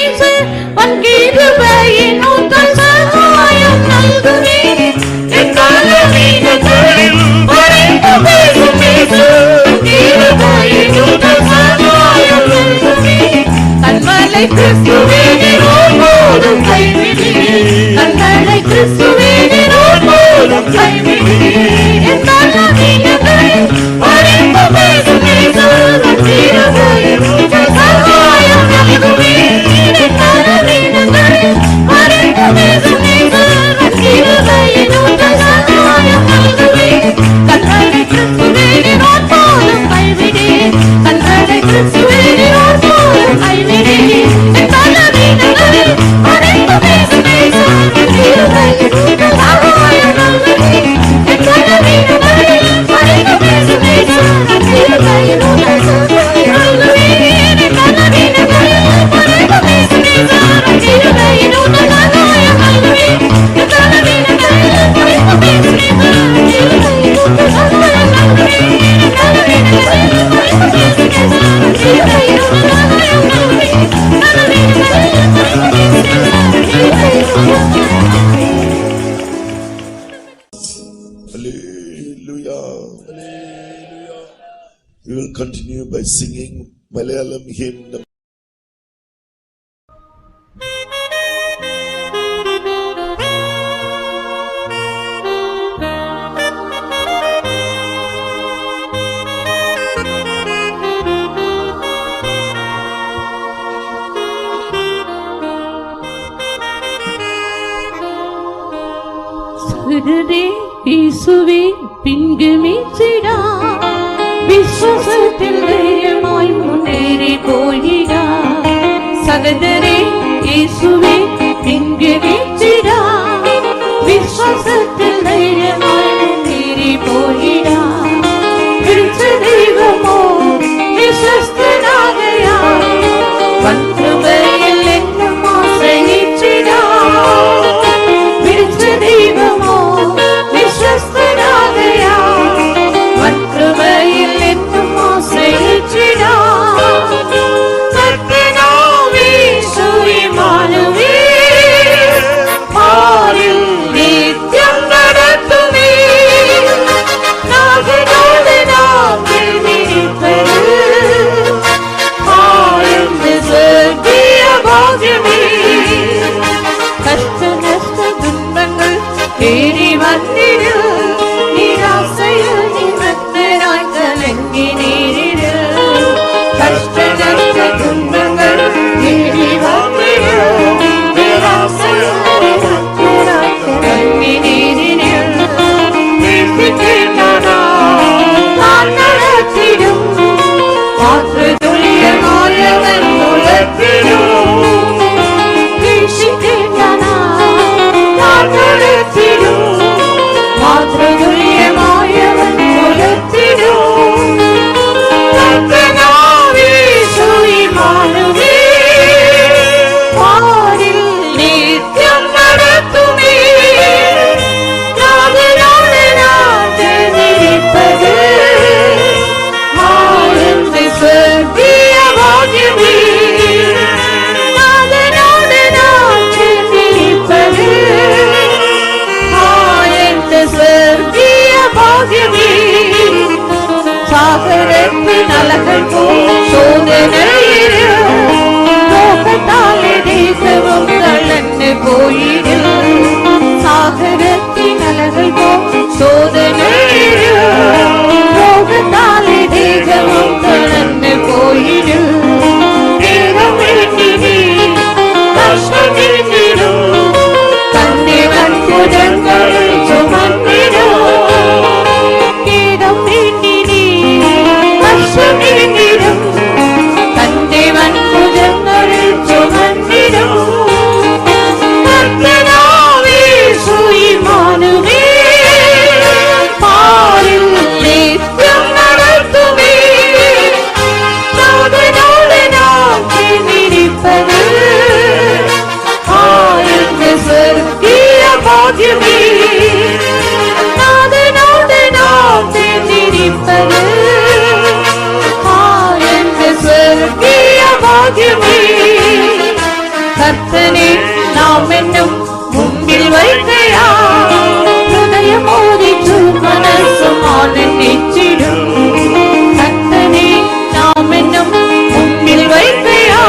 வீசு உன் கிருபையின் ஊற்றல் சகாயம் நல்குமே என் பலவீனங்களில் பரிந்து பேசும் இயேசு உன் கிருபையின் ஊற்றல் சகாயம் நல்குமே கண்மலை கிறிஸ்துவே நீர் ஒருபோதும் கைவிடீர் கண்மலை கிறிஸ்துவே நீர் ஒருபோதும் கைவிடீர் என் பலவீனங்களில் பரிந்து பேசும் இயேசு உன் கிருபையின் ஊற்றல் சகாயம் நல்குமே என் பலவீனங்களில் பரிந்து பேசும் இயேசு உன் கிருபையின் ஊற்றல் சகாயம் நல்குமே கண்மலை கிறிஸ்துவே நீர் ஒருபோதும் கைவிடீர் கண்மலை கிறிஸ்துவே நீர் ஒருபோதும் கைவிடீர் என் பலவீனங்களில் பரிந்து பேசும் இயேசு உன் கிருபையின் ஊற்றல் சகாயம் நல்குமே என் பலவீனங்களில் பரிந்து பேசும் இயேசு உன் கிருபையின் ஊற்றல் சகாயம் நல்குமே என் பலவீனங்களில் பரிந்து பேசும் இயேசு உன் கிருபையின் ஊற்றல் சகாயம் நல்குமே என் பலவீனங்களில் பரிந்து பேசும் இயேசு உன் கிருபையின் ஊற்றல் சகாயம் நல்குமே என் பலவீனங்களில் பரிந்து பேசும் இயேசு உன் கிருபையின் ஊற்றல் சகாயம் நல்குமே பலவீனங்களில் பரிந்து பேசும் இயேசு உன் கிருபையின் ஊற்றல் Hallelujah. Hallelujah. We will continue by singing Malayalam hymn. சகோதரரே இயேசுவே பின்கு மீட்சிடா விசுவாசத்தில் தைரியமாய் முன்னேறி போயிடா சகோதரரே இயேசுவே பின்கு மீட்சிடா விசுவாசத்தில் தைரியமாய் முன்னேறி போயிடா பிடிச்ச தெய்வமோ விசுவஸ்தனாகயா வன்றுமையில் என்னும் ஆசையிற்றிடா பிடிச்ச தெய்வமோ விசுவஸ்தனாகயா வன்றுமையில் என்னும் ஆசையிற்றிடா கர்த்தனாவே சுயமானவே பாரில் நித்தியம் நடத்துமே நாகனோடு நாம் நினைப்பது ஆழ்ந்த சொர்க்கிய பாக்கியமே கஷ்ட நஷ்ட துன்பங்கள் தேடி வந்திடு நிராசையில் நிமக்தராய் கலங்கி நேரிடு கஷ்ட நஷ்ட துன்பங்கள் தேடி வந்திடு நிராசையில் நிமக்தராய் கலங்கி நேரிடு நேசிக்கின்றனா நான் நடத்திடும் மாற்று துல்லியமாயவன் உலர்த்திடும் நேசிக்கின்றனா நான் நடத்திடும் மாற்று துல்லியமாயவன் உலர்த்திடும் கர்த்தனாவே சுயமானவே பாரில் நித்தியம் நடத்துமே நாகனோடு நான் நினைப்பது ஆழ்ந்த சொர்க்கிய பாக்கியமே நாகனோடு நான் நினைப்பது ஆழ்ந்த சொர்க்கிய பாக்கியமே சாகரத்தின் அலகல் போல் சோதனையிரு லோகத்தாலே தேசமும் தளர்ந்து போயிடு சாகரத்தின் அலகல் போல் சோதனையிரு லோகத்தாலே தேசமும் தளர்ந்து போயிடு தேகம் வேண்டினே கஷ்டம் வேண்டிடும் கண்ணீரன் புதன்களில் சுமந்திடும் கீதம் வேண்டினே கஷ்டம் வேண்டிடும் கண்ணீரன் புதன்களில் சுமந்திடும் கர்த்தனாவே சுயமானவே பாரில் நித்தியம் நடத்துமே நாகனோடு நாம் நினைப்பது ஆழ்ந்த சொர்க்கிய பாக்கியமே நாகனோடு நாம் நினைப்பது ஆழ்ந்த சொர்க்கிய பாக்கியமே கர்த்தனே நாம் என்னும் முன்பில் வைக்கையா ஹிருதயம் மோதிச்சு மனசும் ஆனந்திச்சிடும் கர்த்தனே நாம் என்னும் முன்பில் வைக்கையா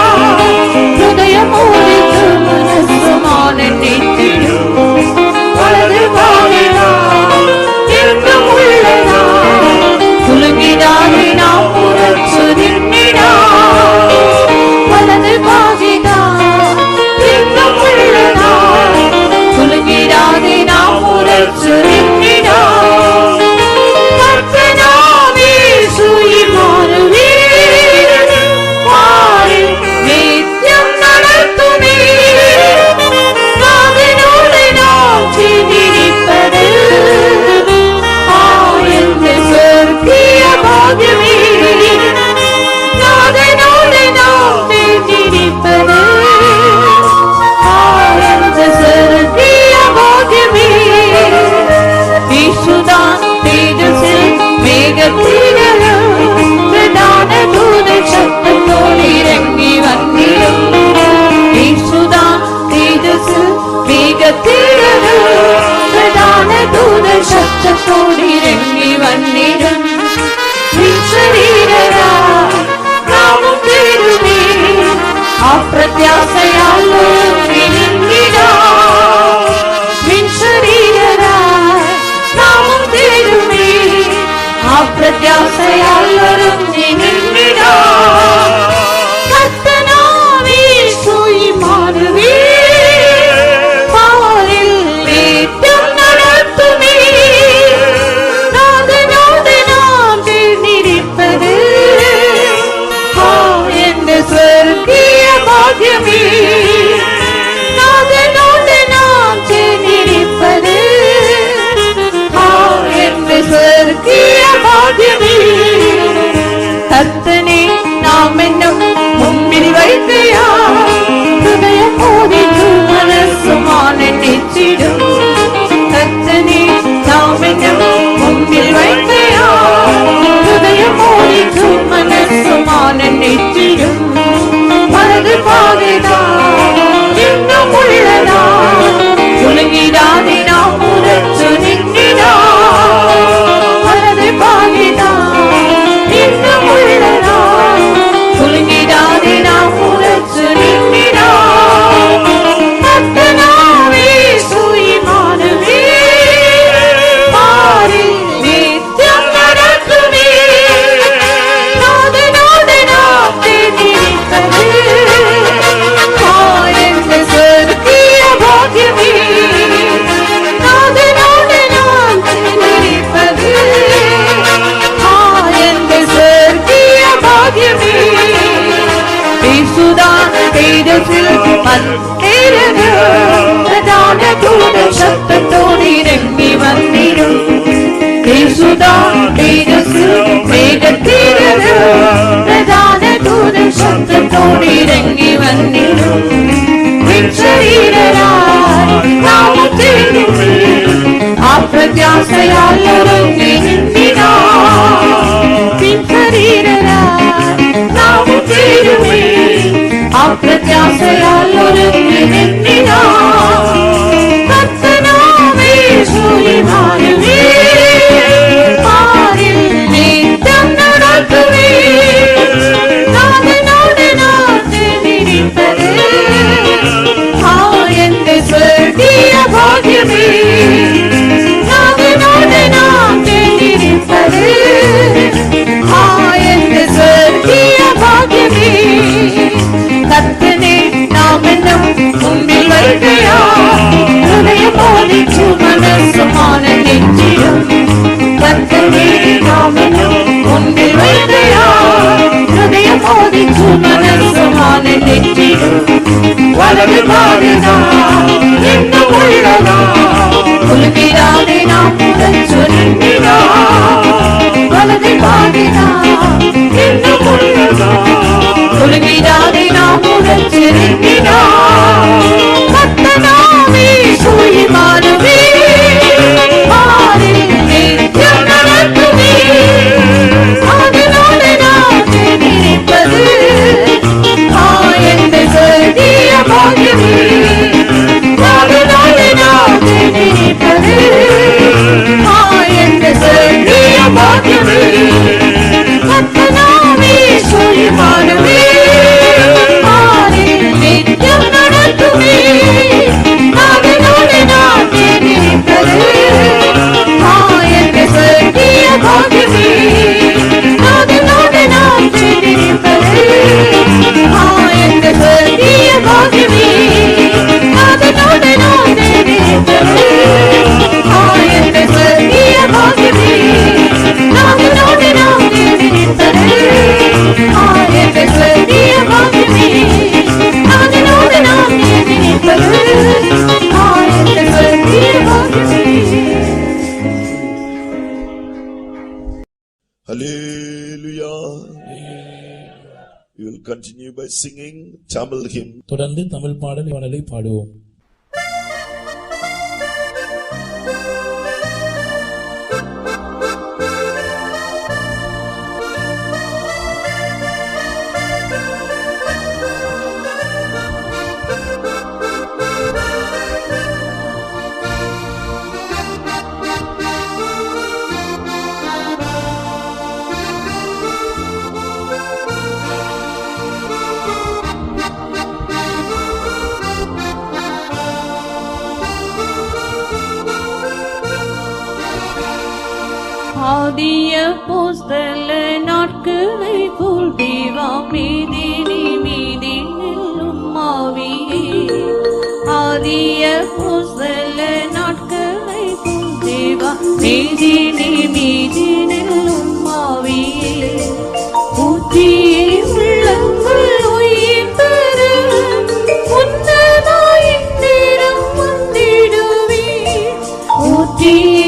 ஹிருதயம் மோதிச்சு மனசும் ஆனந்திச்சிடும் வலது பாதையா எங்கும் உள்ளதா குலுங்கிடாதே நாம் உரச்சு நின்னிடா வலது பாதையா எங்கும் உள்ளதா குலுங்கிடாதே நாம் உரச்சு நின்னிடா கர்த்தனாவே சுயிமானுவே வாரில் நித்யம் நடத்துமே நாதனோடு நாம் சேர்ந்திருப்பது ஆழ்ந்த சொர்க்கிய பாக்கியமே நாதனோடு நாம் சேர்ந்திருப்பது ஆழ்ந்த சொர்க்கிய பாக்கியமே இயேசுதான் தேஜஸில் மேகத்திரளும் பிரதான தூதர் சத்தத்தோடு இறங்கி வந்திடும் இயேசுதான் தேஜஸில் மேகத்திரளும் பிரதான தூதர் சத்தத்தோடு இறங்கி வந்திடும் சரீரரா நாமும் தேடுமே அப்பிரத்யாசையால் நின்றிடா சரீரரா நாமும் தேடுமே அப்பிரத்யாசையால் நின்றிடா கர்த்தனாவே சுயிமானுவே பாரில் நித்யம் நடத்துமே நாதனோடு நாம் சேர்ந்திருப்பது என்ற சொர்க்கிய பாக்கியமே நாதனோடு நாம் சேர்ந்திருப்பது என்ற சொர்க்கிய பாக்கியமே கர்த்தனே நாம் என்னும் முன்பில் வைக்கையா ஹிருதயம் மோதிச்சு மனசும் ஆனந்திச்சிடும் கர்த்தனே நாம் என்னும் முன்பில் வைக்கையா ஹிருதயம் மோதிச்சு மனசும் ஆனந்திச்சிடும் வலது பாதைதா இன்னும் உள்ளதா குலுங்கிடாதே நாம் உரச்சு நின்றிடா வலது பாதைதா இன்னும் உள்ளதா குலுங்கிடாதே நாம் உரச்சு நின்றிடா கர்த்தனாவே சுயிமானுவே பாரில் நித்யம் நடத்துமே நாதனோடு நாம் சேர்ந்திருப்பது ஆழ்ந்த சொர்க்கிய பாக்கியமே நாதனோடு நாம் சேர்ந்திருப்பது ஆழ்ந்த சொர்க்கிய பாக்கியமே இயேசுதான் தேஜஸில் வந்திடும் பிரதான தூதர் சத்தத்தோடு இறங்கி வந்திடும் இயேசுதான் தேஜஸில் மேகத்திரளும் பிரதான தூதர் சத்தத்தோடு இறங்கி வந்திடும் சரீரராய் நாமும் தேடுமே அப்பிரத்யாசையால் ஒருங்கி நின்றிடா சரீரராய் நாமும் தேடுமே அப்பிரத்யாசையால் ஒருங்கி நின்றிடா கர்த்தனாவே சுயிமானுவே பாரில் நித்யம் நடத்துமே நாதனோடு நாம் சேர்ந்திருப்பது ஆழ்ந்த சொர்க்கிய பாக்கியமே நாதனோடு நாம் சேர்ந்திருப்பது ஆழ்ந்த சொர்க்கிய பாக்கியமே கர்த்தனே நாம் என்னும் முன்பில் வைக்கையா ஹிருதயம் மோதிச்சு மனசும் ஆனந்திச்சிடும் கர்த்தனே நாம் என்னும் முன்பில் வைக்கையா ஹிருதயம் மோதிச்சு மனசும் ஆனந்திச்சிடும் வலது பாதைதா இன்னும் உள்ளதா குலுங்கிடாதே நாம் உரச்சு நின்றிடா வலது பாதைதா இன்னும் உள்ளதா குலுங்கிடாதே நாம் உரச்சு நின்றிடா கர்த்தனாவே சுயிமானுவே பாரில் நித்யம் நடத்துமே நாதனோடு நாம் சேர்ந்திருப்பது என்ற சொர்க்கிய பாக்கியமே will continue by singing Tamil hymn. தொடர்ந்து தமிழ் பாடலை பாடுவோம். ஆதிய போஸ்தல நாட்களை போல் தேவா மீதினி மீதினிலும் ஆவியே. ஆதிய போஸ்தல நாட்களை போல் தேவா மீதினி மீதினிலும் ஆவியே. ஊற்றியே உள்ளங்கள் உயிர் பெற உன்னதாய் நேரம் வந்திடுவே. ஊற்றியே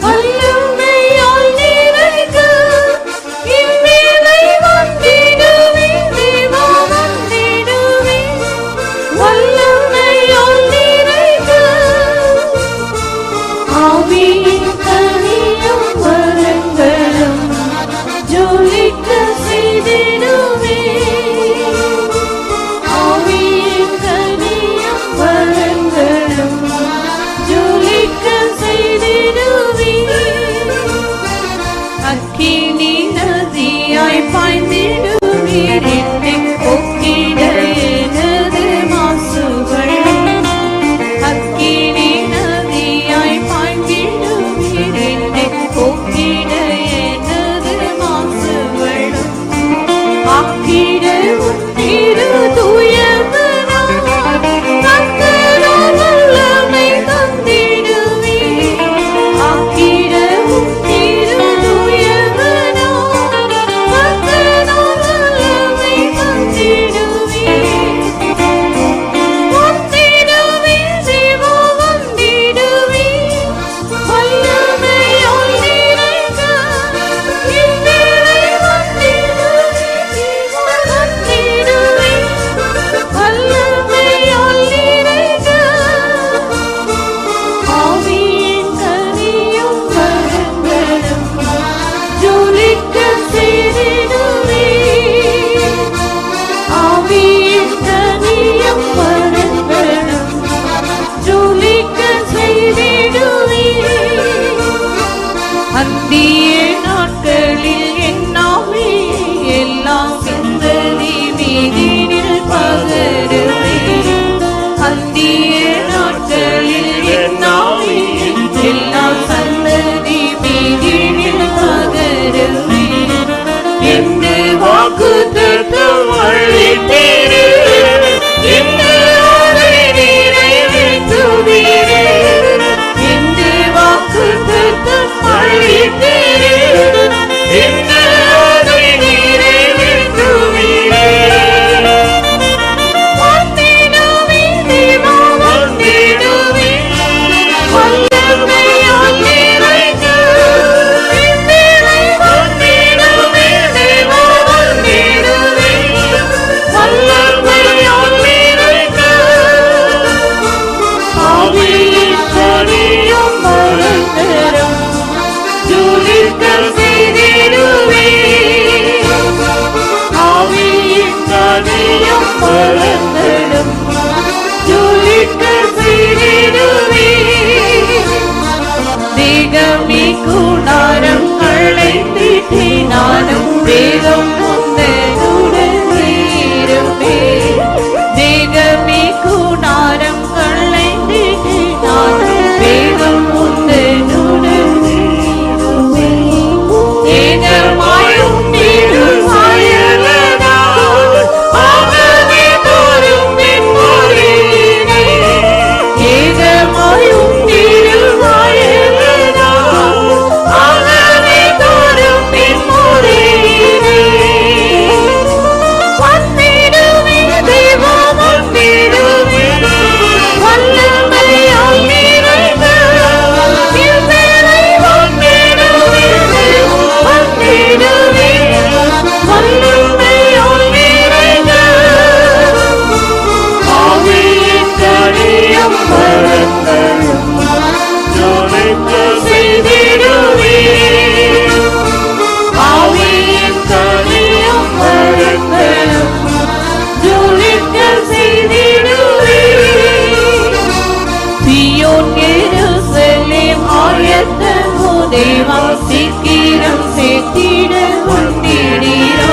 வல்லமையால் நிறைக்க இவ்வேளை தேவா சீக்கிரம் சேர்த்திட வந்திடீரோ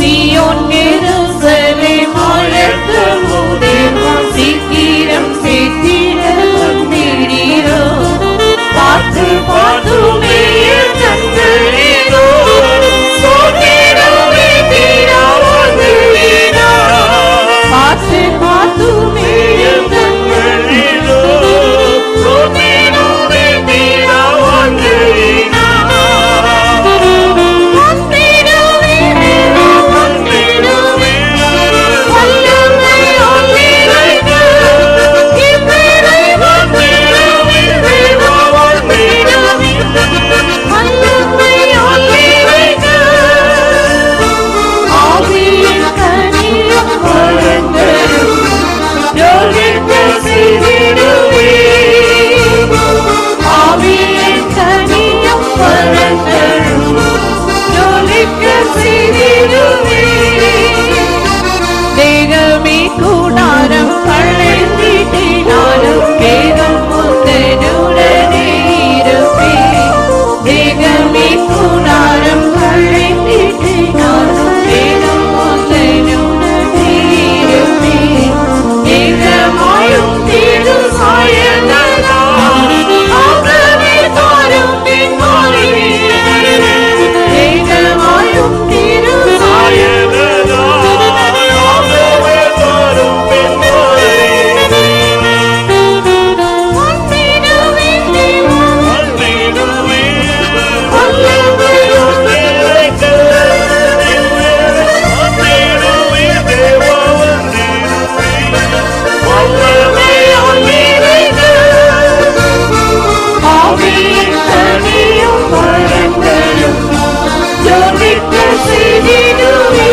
சீயோன் எருசலேம் அழைத்தமோ தேவா சீக்கிரம் சேர்த்திட வந்திடீரோ பார்த்து பார்த்துமே தந்தீரோ சோதிடவே தீரா வந்தீரோ பார்த்து பார்த்துமே தந்தீரோ சோதிடவே தீரா வந்தீரோ வந்தீரவே வந்தீரவே வல்லமை ஒளிரைக்கு கிப்பரை வந்தீரவே தேவா வந்தீரவே வல்லமை ஒளிரைக்கு ஆவியின் கனியும் வளர்ந்தரும் ஜோதிக்க செய்திடுவே ஆவியின் கனியும் வளர்ந்தரும் ஜோதிக்க செய்திடுவே தேகமே கூடாரம் களைந்திட்டினாலும் வேகம் முந்தனுடனே இருப்பேன் தேகமே கூடாரம் களைந்திட்டினாலும் வேகம் முந்தனுடனே இருப்பேன் தேகமாயும் தீரு சாயங்களா ஆகவே தாரும் பின்மாறி தேகமாயும் தீரு சாயங்களா ஆகவே தாரும் பின்மாறி வந்திடுவே தேவா வந்திடுவே வல்லமை ஒளிரைக்கு வந்திடுவே தேவா வந்திடுவே வல்லமை ஒளிரைக்கு ஆவியின் கனியும் வளர்ந்தரும் ஜோதிக்க செய்திடுவே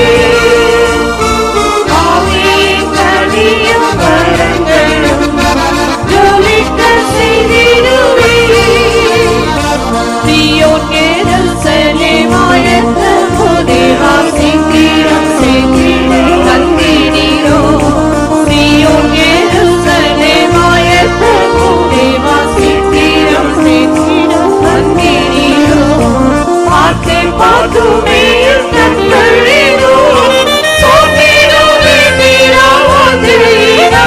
ஆவியின் கனியும் வளர்ந்தரும் ஜோதிக்க செய்திடுவே சீயோன் எருசலேம் அழைத்தமோ தேவா சீக்கிரம் சேர்த்திட வந்திடீரோ சீயோன் எருசலேம் அழைத்தமோ தேவா சீக்கிரம் சேர்த்திட வந்திடீரோ பார்த்து பார்த்துமே தந்தீரோ சோதிடவே தீரா வந்தீரோ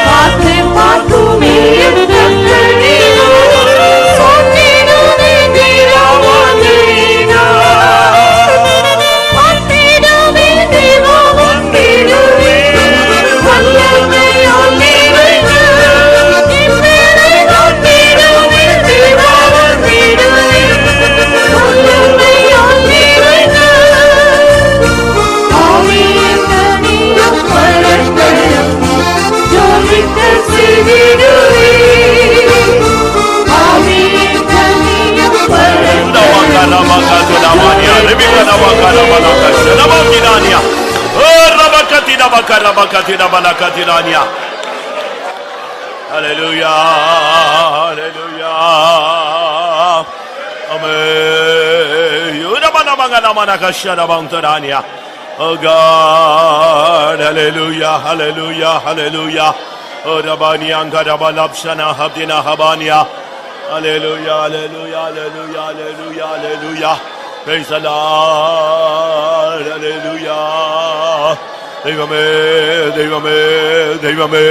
பார்த்து பார்த்துமே தந்தீரோ சோதிடவே தீரா வந்தீரோ வந்திடுவே தேவா வந்திடுவே வல்லமை ஒளிரைக்கு கிப்பரை வந்திடுவே தேவா வந்திடுவே வல்லமை ஒளிரைக்கு ஆவியின் கனியும் வளர்ந்தரும் ஜோதிக்க செய்திடுவே ஆவியின் கனியும் வளர்ந்தரும் Hallelujah, hallelujah, amen. Yurabana mangana manakashara bangtarania. Oh God, hallelujah, hallelujah, hallelujah. Oh Rabani angarabalapshana habdina habania. Hallelujah, hallelujah, hallelujah, hallelujah, hallelujah. Praise the Lord, hallelujah. Devame, devame, devame.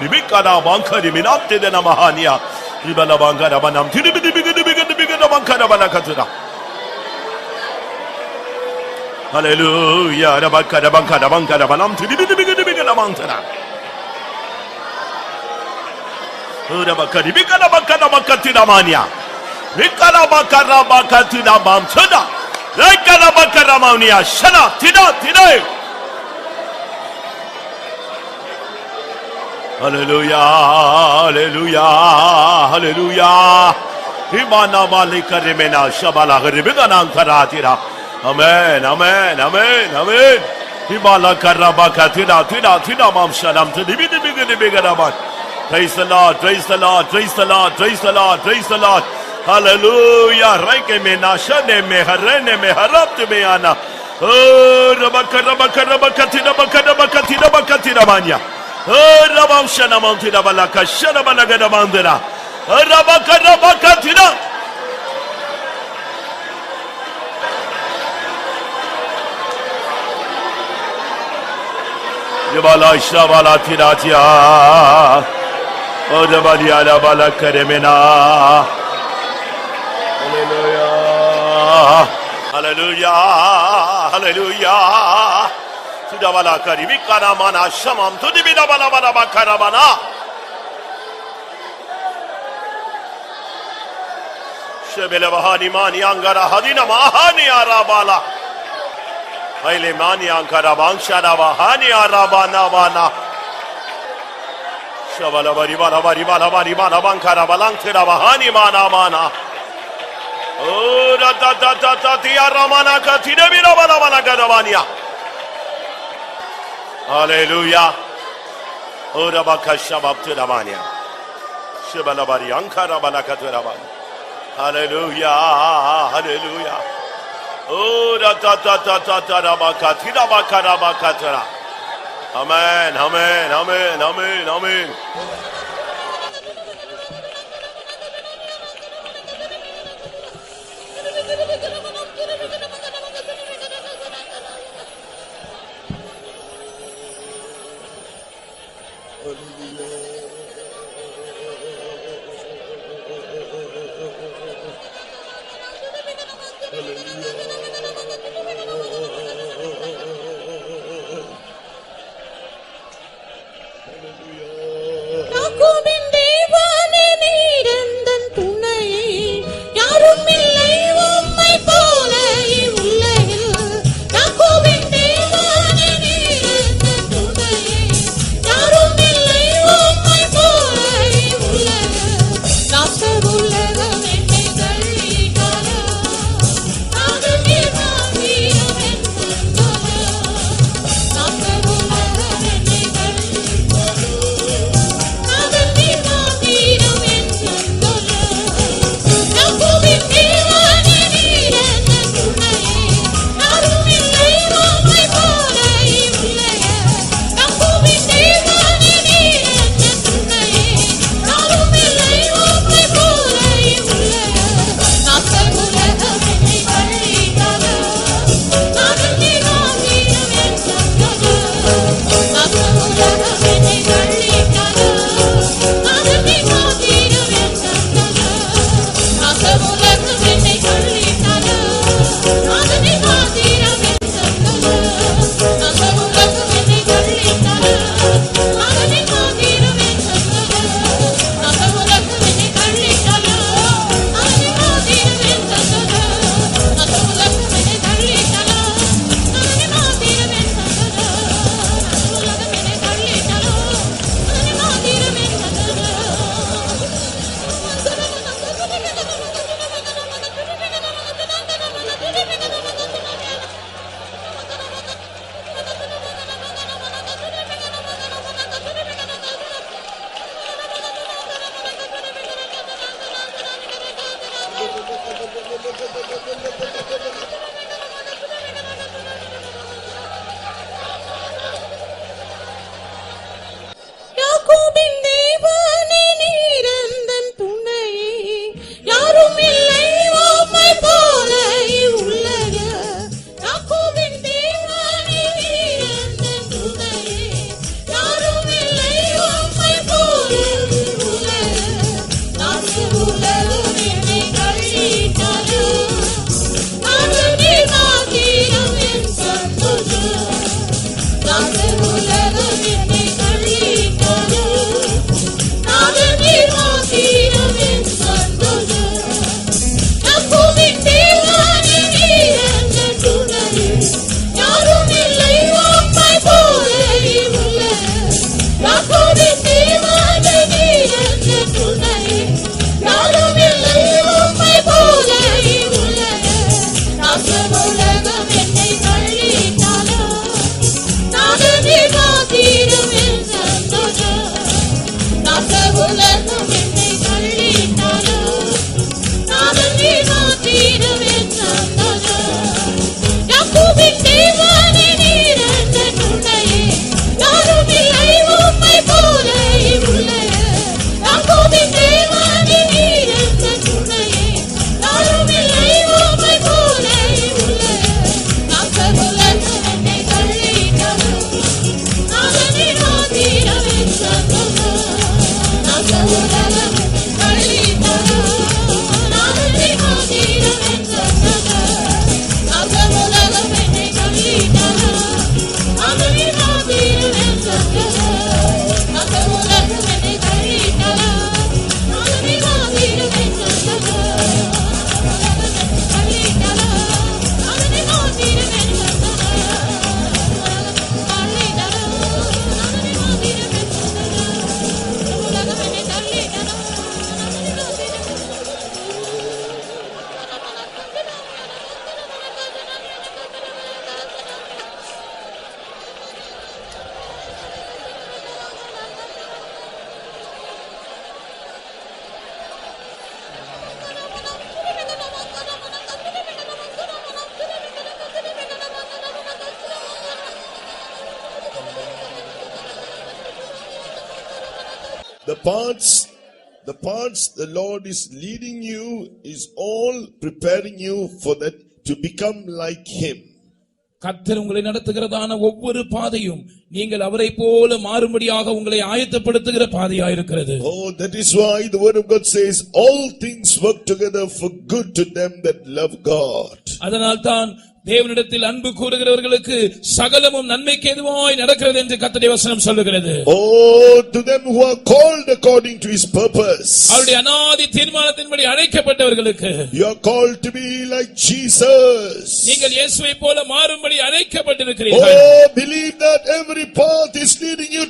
Ribikana bankari minapte de namahania. Ribala bankara banam. Tibigana bankara banakatuna. Hallelujah. Rabakara bankara bankara banam. Tibigana bankara. Rabakari bikana bankara bakatina mania. Bikana bakara bakatina bamsuna. Rekana bakara mania. Shana, tina, tina. Hallelujah, hallelujah, hallelujah. Himana malika remena shabala rebigana karatira. Amen, amen, amen, amen. Himala karabaka tina tina tina mam shanam tibigana bigana. Praise the Lord, praise the Lord, praise the Lord, praise the Lord, praise the Lord. Hallelujah. Raike me nashane me harene me harapte me ana. Oh, rabaka rabaka rabaka tina bakana bakatina bakatina manya. Oh, rabam shana mountina balaka shana balaga mandera. Oh, rabaka rabaka tina. Jibala shabala tiratia. Odabadia la bala karemena. Hallelujah. Hallelujah. Hallelujah. Sudabala karibikana mana shamam tudibida bala bala bakaramana. Shebele bahani mani angara hadina mahani arabala. Haile mani angara bangshara bahani arabana bana. Shabala bari bala bari bala bari bala bankara balangtira bahani mana mana. Oh da da da da da tiya ramana katine bira bala bala kadavania. Hallelujah. Oh da bakasha baptira mania. Shabala bari ankara bala katira bana. Hallelujah, hallelujah. Oh, da da da da da da da bakatira bakara bakatira. Amen, amen, amen, amen, amen. யாக்கோபின் தேவனே நீர் எந்தன் துணையே, யாரும் இல்லை உம்மை போல இவ்வுலகில். யாக்கோபின் தேவனே நீர் எந்தன் துணையே, யாரும் இல்லை உம்மை போல இவ்வுலகில். நாசர் உலகம் என்னை தள்ளிட்டாலும், நாதன் நீர் மாத்திரம் என் சொந்தம். நாசர் உலகம் என்னை யாக்கோபின் தேவனே நீர் எந்தன் துணையே, யாரும் இல்லை உம்மை போல இவ்வுலகில். யாக்கோபின் தேவனே நீர் எந்தன் துணையே, யாரும் இல்லை உம்மை போல இவ்வுலகில். நாசர் உலகம் என்னை தள்ளிட்டாலும், The paths the Lord is leading you is all preparing you for that to become like Him. கர்த்தர் உங்களை நடத்துகிறதான ஒவ்வொரு பாதையும் நீங்கள் அவரை போல மாறும்படியாக உங்களை ஆயத்தப்படுத்துகிற பாதையாயிருக்கிறது. Oh, that is why the word of God says all things work together for good to them that love God. அதனால்தான் தேவனிடத்தில் அன்பு கூறுகிறவர்களுக்கு சகலமும் நன்மைக்கு ஏதுவாய் நடக்கிறது என்று கர்த்தருடைய வசனம் சொல்லுகிறது. Oh, to them who are called according to His purpose. அவருடைய அநாதி தீர்மானத்தின்படி அழைக்கப்பட்டவர்களுக்கு You are called to be like Jesus. நீங்கள் இயேசுவை போல மாறும்படி அழைக்கப்பட்டிருக்கிறீர்கள். Oh, believe that every path is leading you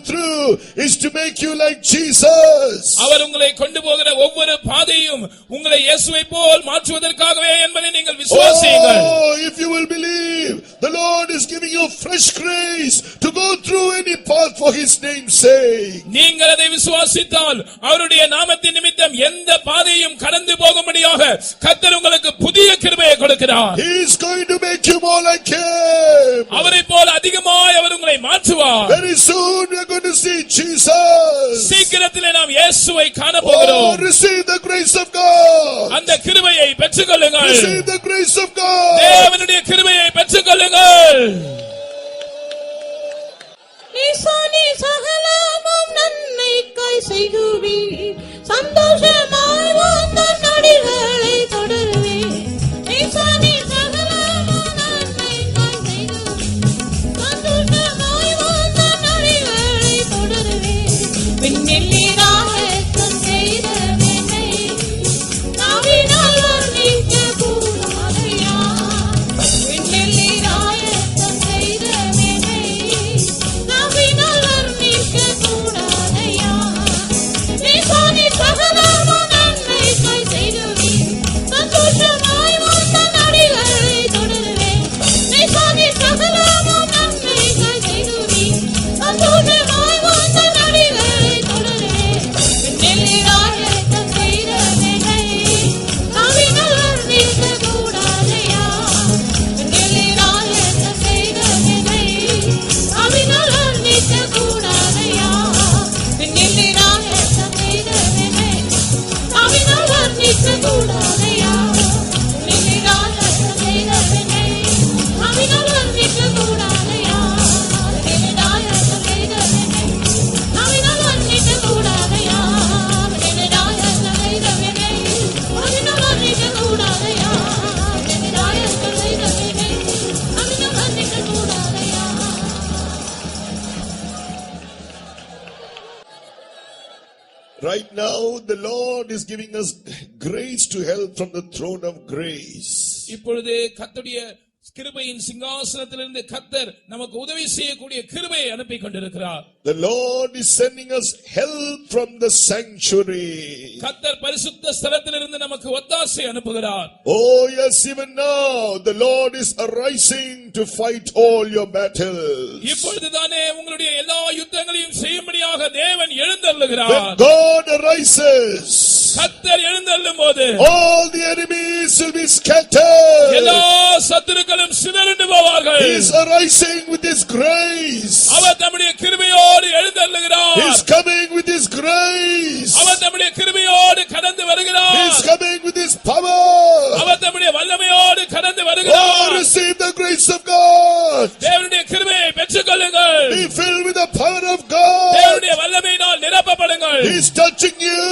through is to make you like Jesus. அவர் உங்களை கொண்டு போகிற ஒவ்வொரு பாதையும் உங்களை இயேசுவை போல் மாற்றுவதற்காகவே என்பதை நீங்கள் விசுவாசியுங்கள். Oh, if you will believe, the Lord is giving you fresh grace to go through any path for His name's sake. நீங்கள் அதை விசுவாசித்தால் அவருடைய நாமத்தின் நிமித்தம் எந்த பாதையும் கடந்து போகும்படியாக கர்த்தர் உங்களுக்கு புதிய கிருபையை கொடுக்கிறார். He is going to make you more like Him. அவரை போல அதிகமாய் அவர் உங்களை மாற்றுவார். Very soon we are going to see Jesus. சீக்கிரத்திலே நாம் இயேசுவை காண போகிறோம். Oh, receive the grace of God. அந்த கிருபையை பெற்றுக்கொள்ளுங்கள். Receive the grace of God. தேவனுடைய கிருபையை பெற்றுக்கொள்ளுங்கள். நீசானி சகலமும் நன்மைக்காய் செய்குவீர், சந்தோஷமாய் வாழ்ந்த நொடிகளை தொடருவீர். நீசானி சகலமும் நன்மைக்காய் செய்குவீர், சந்தோஷமாய் வாழ்ந்த நொடிகளை தொடருவீர். விண்ணில் நீராயத்தம் செய்த வேலை நாவினால் வர்ணிக்க கூடாதையா. விண்ணில் நீராயத்தம் செய்த வேலை நாவினால் வர்ணிக்க கூடாதையா. நீசானி சகலமும் நன்மைக்காய் செய்குவீர், சந்தோஷமாய் வாழ்ந்த நொடிகளை தொடருவீர். நீசானி சகலமும் நன்மைக்காய் செய்குவீர், சந்தோஷமாய் வாழ்ந்த நொடிகளை தொடருவீர். விண்ணில் நீராயத்தம் செய்த வேலை நாவினால் வர்ணிக்க கூடாதையா. விண்ணில் நீராயத்தம் செய்த வேலை நாவினால் வர்ணிக்க கூடாதையா. விண்ணில் நீராயத்தம் செய்த வேலை நாவினால் வர்ணிக்க கூடாதையா. விண்ணில் நீராயத்தம் செய்த வேலை நாவினால் வர்ணிக்க கூடாதையா. விண்ணில் நீராயத்தம் செய்த வேலை நாவினால் வர்ணிக்க கூடாதையா. விண்ணில் நீராயத்தம் செய்த வேலை நாவினால் வர்ணிக்க கூடாதையா. விண்ணில் நீராயத்தம் செய்த வேலை நாவினால் வர்ணிக்க கூடாதையா. Right now, the Lord is giving us grace to help from the throne of grace. இப்பொழுது கர்த்தருடைய கிருபையின் சிங்காசனத்திலிருந்து கர்த்தர் நமக்கு உதவி செய்யக்கூடிய கிருபையை அனுப்பி கொண்டிருக்கிறார். The Lord is sending us help from the sanctuary. கர்த்தர் பரிசுத்த ஸ்தலத்திலிருந்து நமக்கு ஒத்தாசை அனுப்புகிறார். Oh yes, even now the Lord is arising to fight all your battles. இப்பொழுதுதானே உங்களுடைய எல்லா யுத்தங்களையும் செய்யும்படியாக தேவன் எழுந்தருளுகிறார். When God arises, கர்த்தர் எழுந்தருளும் போது all the enemies will be scattered. எல்லா சத்துருக்களும் சிதறண்டு போவார்கள். He is arising with His grace. அவர் தம்முடைய கிருபையோடு எழுந்தருளுகிறார். He is coming with His grace. அவர் தம்முடைய கிருபையோடு கடந்து வருகிறார். He is coming with His power. அவர் தம்முடைய வல்லமையோடு கடந்து வருகிறார். Oh, receive the grace of God. தேவனுடைய கிருபையை பெற்றுக்கொள்ளுங்கள். Be filled with the power of God. தேவனுடைய வல்லமையினால் நிரப்பப்படுங்கள். He is touching you.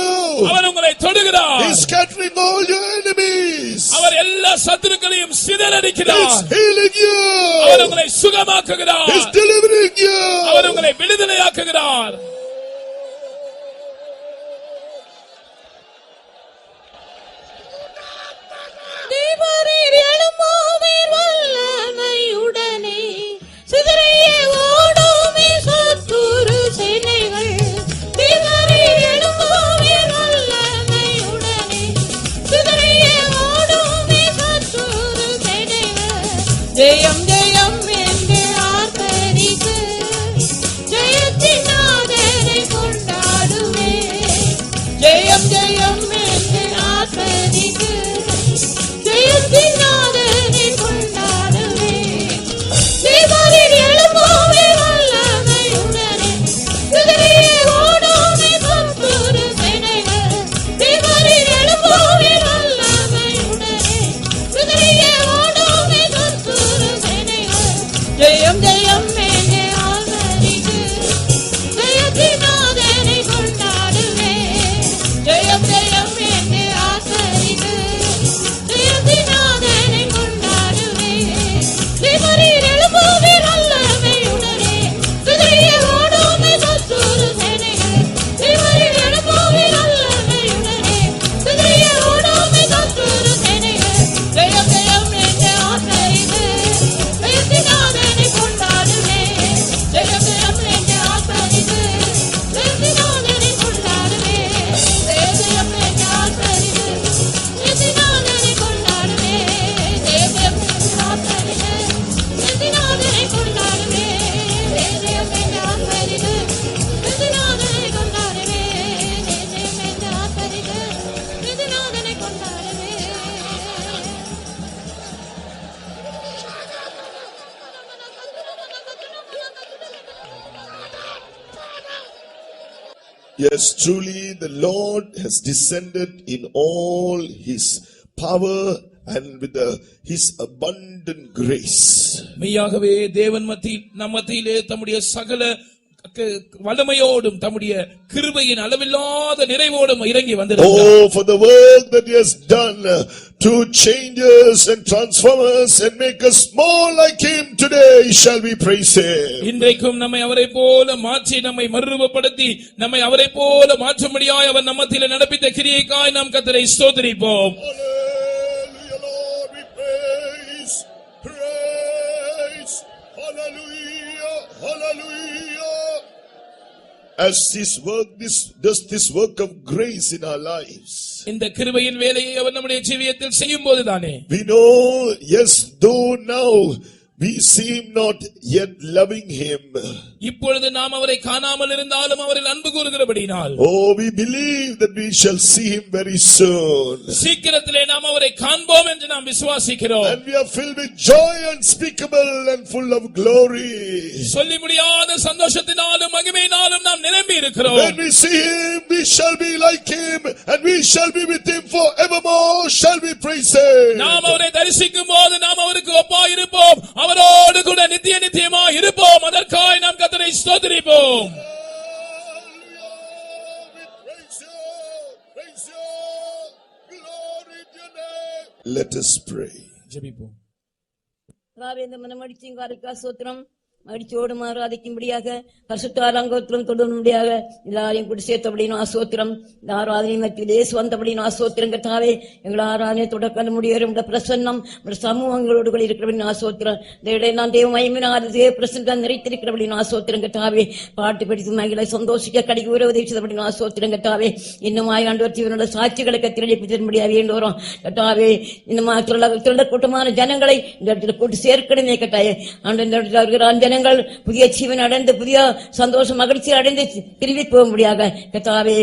அவர் உங்களை தொடுகிறார். He is scattering all your enemies. அவர் எல்லா சத்துருக்களையும் He சிதறடிக்கிறார். is healing you. அவர் உங்களை சுகமாக்குகிறார். He is delivering you. அவர் உங்களை விடுதலையாக்குகிறார். தேவரீர் எழும்புவீர் வல்லமையுடனே, சிதறிய ஓடுமே சத்துரு சேனைகள். தேவரீர் எழும்புவீர் வல்லமையுடனே, சிதறிய ஓடுமே சத்துரு சேனைகள். ஜெயம் ஜெயம் என்று ஆர்ப்பரித்து Yes, truly the Lord has descended in all his power and with his abundant grace. மெய்யாகவே தேவன் நம் மத்தியிலே தம்முடைய சகல வல்லமையோடும் தம்முடைய கிருபையின் அளவில்லாத நிறைவோடும் இறங்கி வந்திருக்கிறார். Oh, for the work that he has done to change us and transform us and make us more like him, today shall we praise him. இன்றைக்கும் நம்மை அவரை போல மாற்றி நம்மை மறுரூபப்படுத்தி நம்மை அவரை போல மாற்றும்படியாய் அவர் நம்ம மத்தியிலே நடப்பித்த கிரியைக்காய் நாம் கர்த்தரை ஸ்தோத்திரிப்போம். Hallelujah, Lord, we praise, praise, hallelujah, hallelujah. As this work of grace in our lives, இந்த கிருபையின் வேலையை அவர் நம்முடைய ஜீவியத்தில் செய்யும் போதுதானே we know, yes, though now we seem not yet loving him, இப்பொழுது நாம் அவரை காணாமல் இருந்தாலும் அவரில் அன்பு கூறுகிறபடியினால், oh, we believe that we shall see him very soon, சீக்கிரத்திலே நாம் அவரை காண்போம் என்று நாம் விசுவாசிக்கிறோம். and we are filled with joy unspeakable and full of glory. சொல்லி முடியாத சந்தோஷத்தினாலும் மகிமையினாலும் நாம் நிரம்பி இருக்கிறோம். When we see him, we shall be like him, and we shall be with him forevermore. Shall we praise him? நாம் அவரை தரிசிக்கும் போது நாம் அவருக்கு ஒப்பாய் இருப்போம், அவரோடு கூட நித்திய நித்தியமாய் இருப்போம். அதற்காய் நாம் கர்த்தரை ஸ்தோத்திரிப்போம். Let us pray. ஜெபிப்போம். இந்த மனமடிச்சிங்காருக்கா சோத்திரம் மடிச்சோடு ஆராதிக்கும்படியாக பரிசுத்தாரங்கத்திலும் தொடரும்படியாக எல்லாரையும் கூட சேர்த்தபடினு ஆசோத்திரம். இந்த ஆராதனை மத்தியிலே வந்தபடினு ஆசோத்திரம். கர்த்தாவே, எங்கள் ஆராதனை தொடக்க முடியும் பிரசன்னம் சமூகங்களோடு கூட இருக்கிறபடினு ஆசோத்திரம். இந்த இடையே நான் தேவமயமினால் தேவ பிரசன்னம் நிறைத்திருக்கிறபடினு ஆசோத்திரம். கர்த்தாவே, பாட்டு படித்து மகளை சந்தோஷிக்க கடிக்கு உறவு செய்தபடினு ஆசோத்திரம். கர்த்தாவே, இன்னும் ஆண்டு ஜீவனோட சாட்சிகளை கத்திரடிப்பித்திரும்படியாக வேண்டுகிறோம். கர்த்தாவே, இன்னும் கூட்டமான ஜனங்களை இந்த இடத்துல கூட்டு சேர்க்கணுமே. கட்டாயே ஆண்டு இந்த இடத்துல இருக்கிற ஜனங்கள் புதிய ஜீவன் அடைந்து புதிய சந்தோஷம் மகிழ்ச்சி அடைந்து திரும்பி போக முடியாத கர்த்தாவே,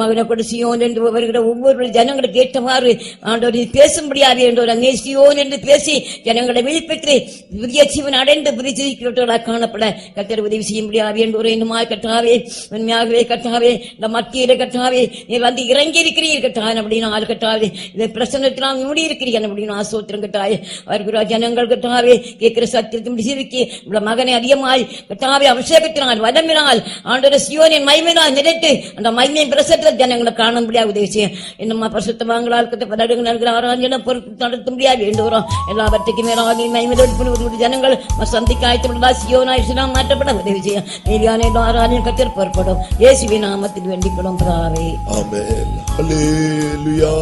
மகனை கொண்டு சியோன் என்று வருகிற ஒவ்வொரு ஜனங்களுக்கு ஏற்றமாறு ஆண்டவர் பேசும்படியாக என்றோர் அங்கே சியோன் என்று பேசி ஜனங்களை விழிப்பெற்று புதிய ஜீவன் அடைந்து புதிய ஜீவிக்கிறவர்களாக காணப்பட கர்த்தர் உதவி செய்யும்படியாக என்றோர் இன்னுமாய் கர்த்தாவே, உண்மையாகவே கர்த்தாவே, இந்த மத்தியில கர்த்தாவே நீர் வந்து இறங்கி இருக்கிறீர்கள் கர்த்தாவே. அப்படின்னா ஆள் கர்த்தாவே, இதை பிரசன்னத்தினால் மூடி இருக்கிறீர்கள் அப்படின்னு ஆசோத்திரம் கர்த்தாவே. வருகிற ஜனங்கள் கர்த்தாவே கேட்கிற சத்தியத்தை ஜீவிக்கு மகனை அதிகமாய் கர்த்தாவே அபிஷேகத்தினால் வல்லமினால் ஆண்டவர் சியோனின் மகிமையினால் நிறைத்து அந்த மகிமையின் பிரசன்னத்தில் ஜனங்களை காணும்படியாக உதவி செய்யும். இன்னும் பரிசுத்தவான்களால் ஆராதனை பொறுப்பு நடத்த முடியாது வேண்டுகிறோம். எல்லாவற்றுக்கும் மேலாக மகிமையோடு ஜனங்கள் சந்திக்க ஆயத்தப்படலாம். சியோனாய் மாற்றப்பட உதவி செய்யும். நீதியான ஆராதனை கர்த்தர் பொறுப்படும். இயேசுவின் நாமத்தில் வேண்டிக் கொள்ளும் பிதாவே. Amen. Hallelujah.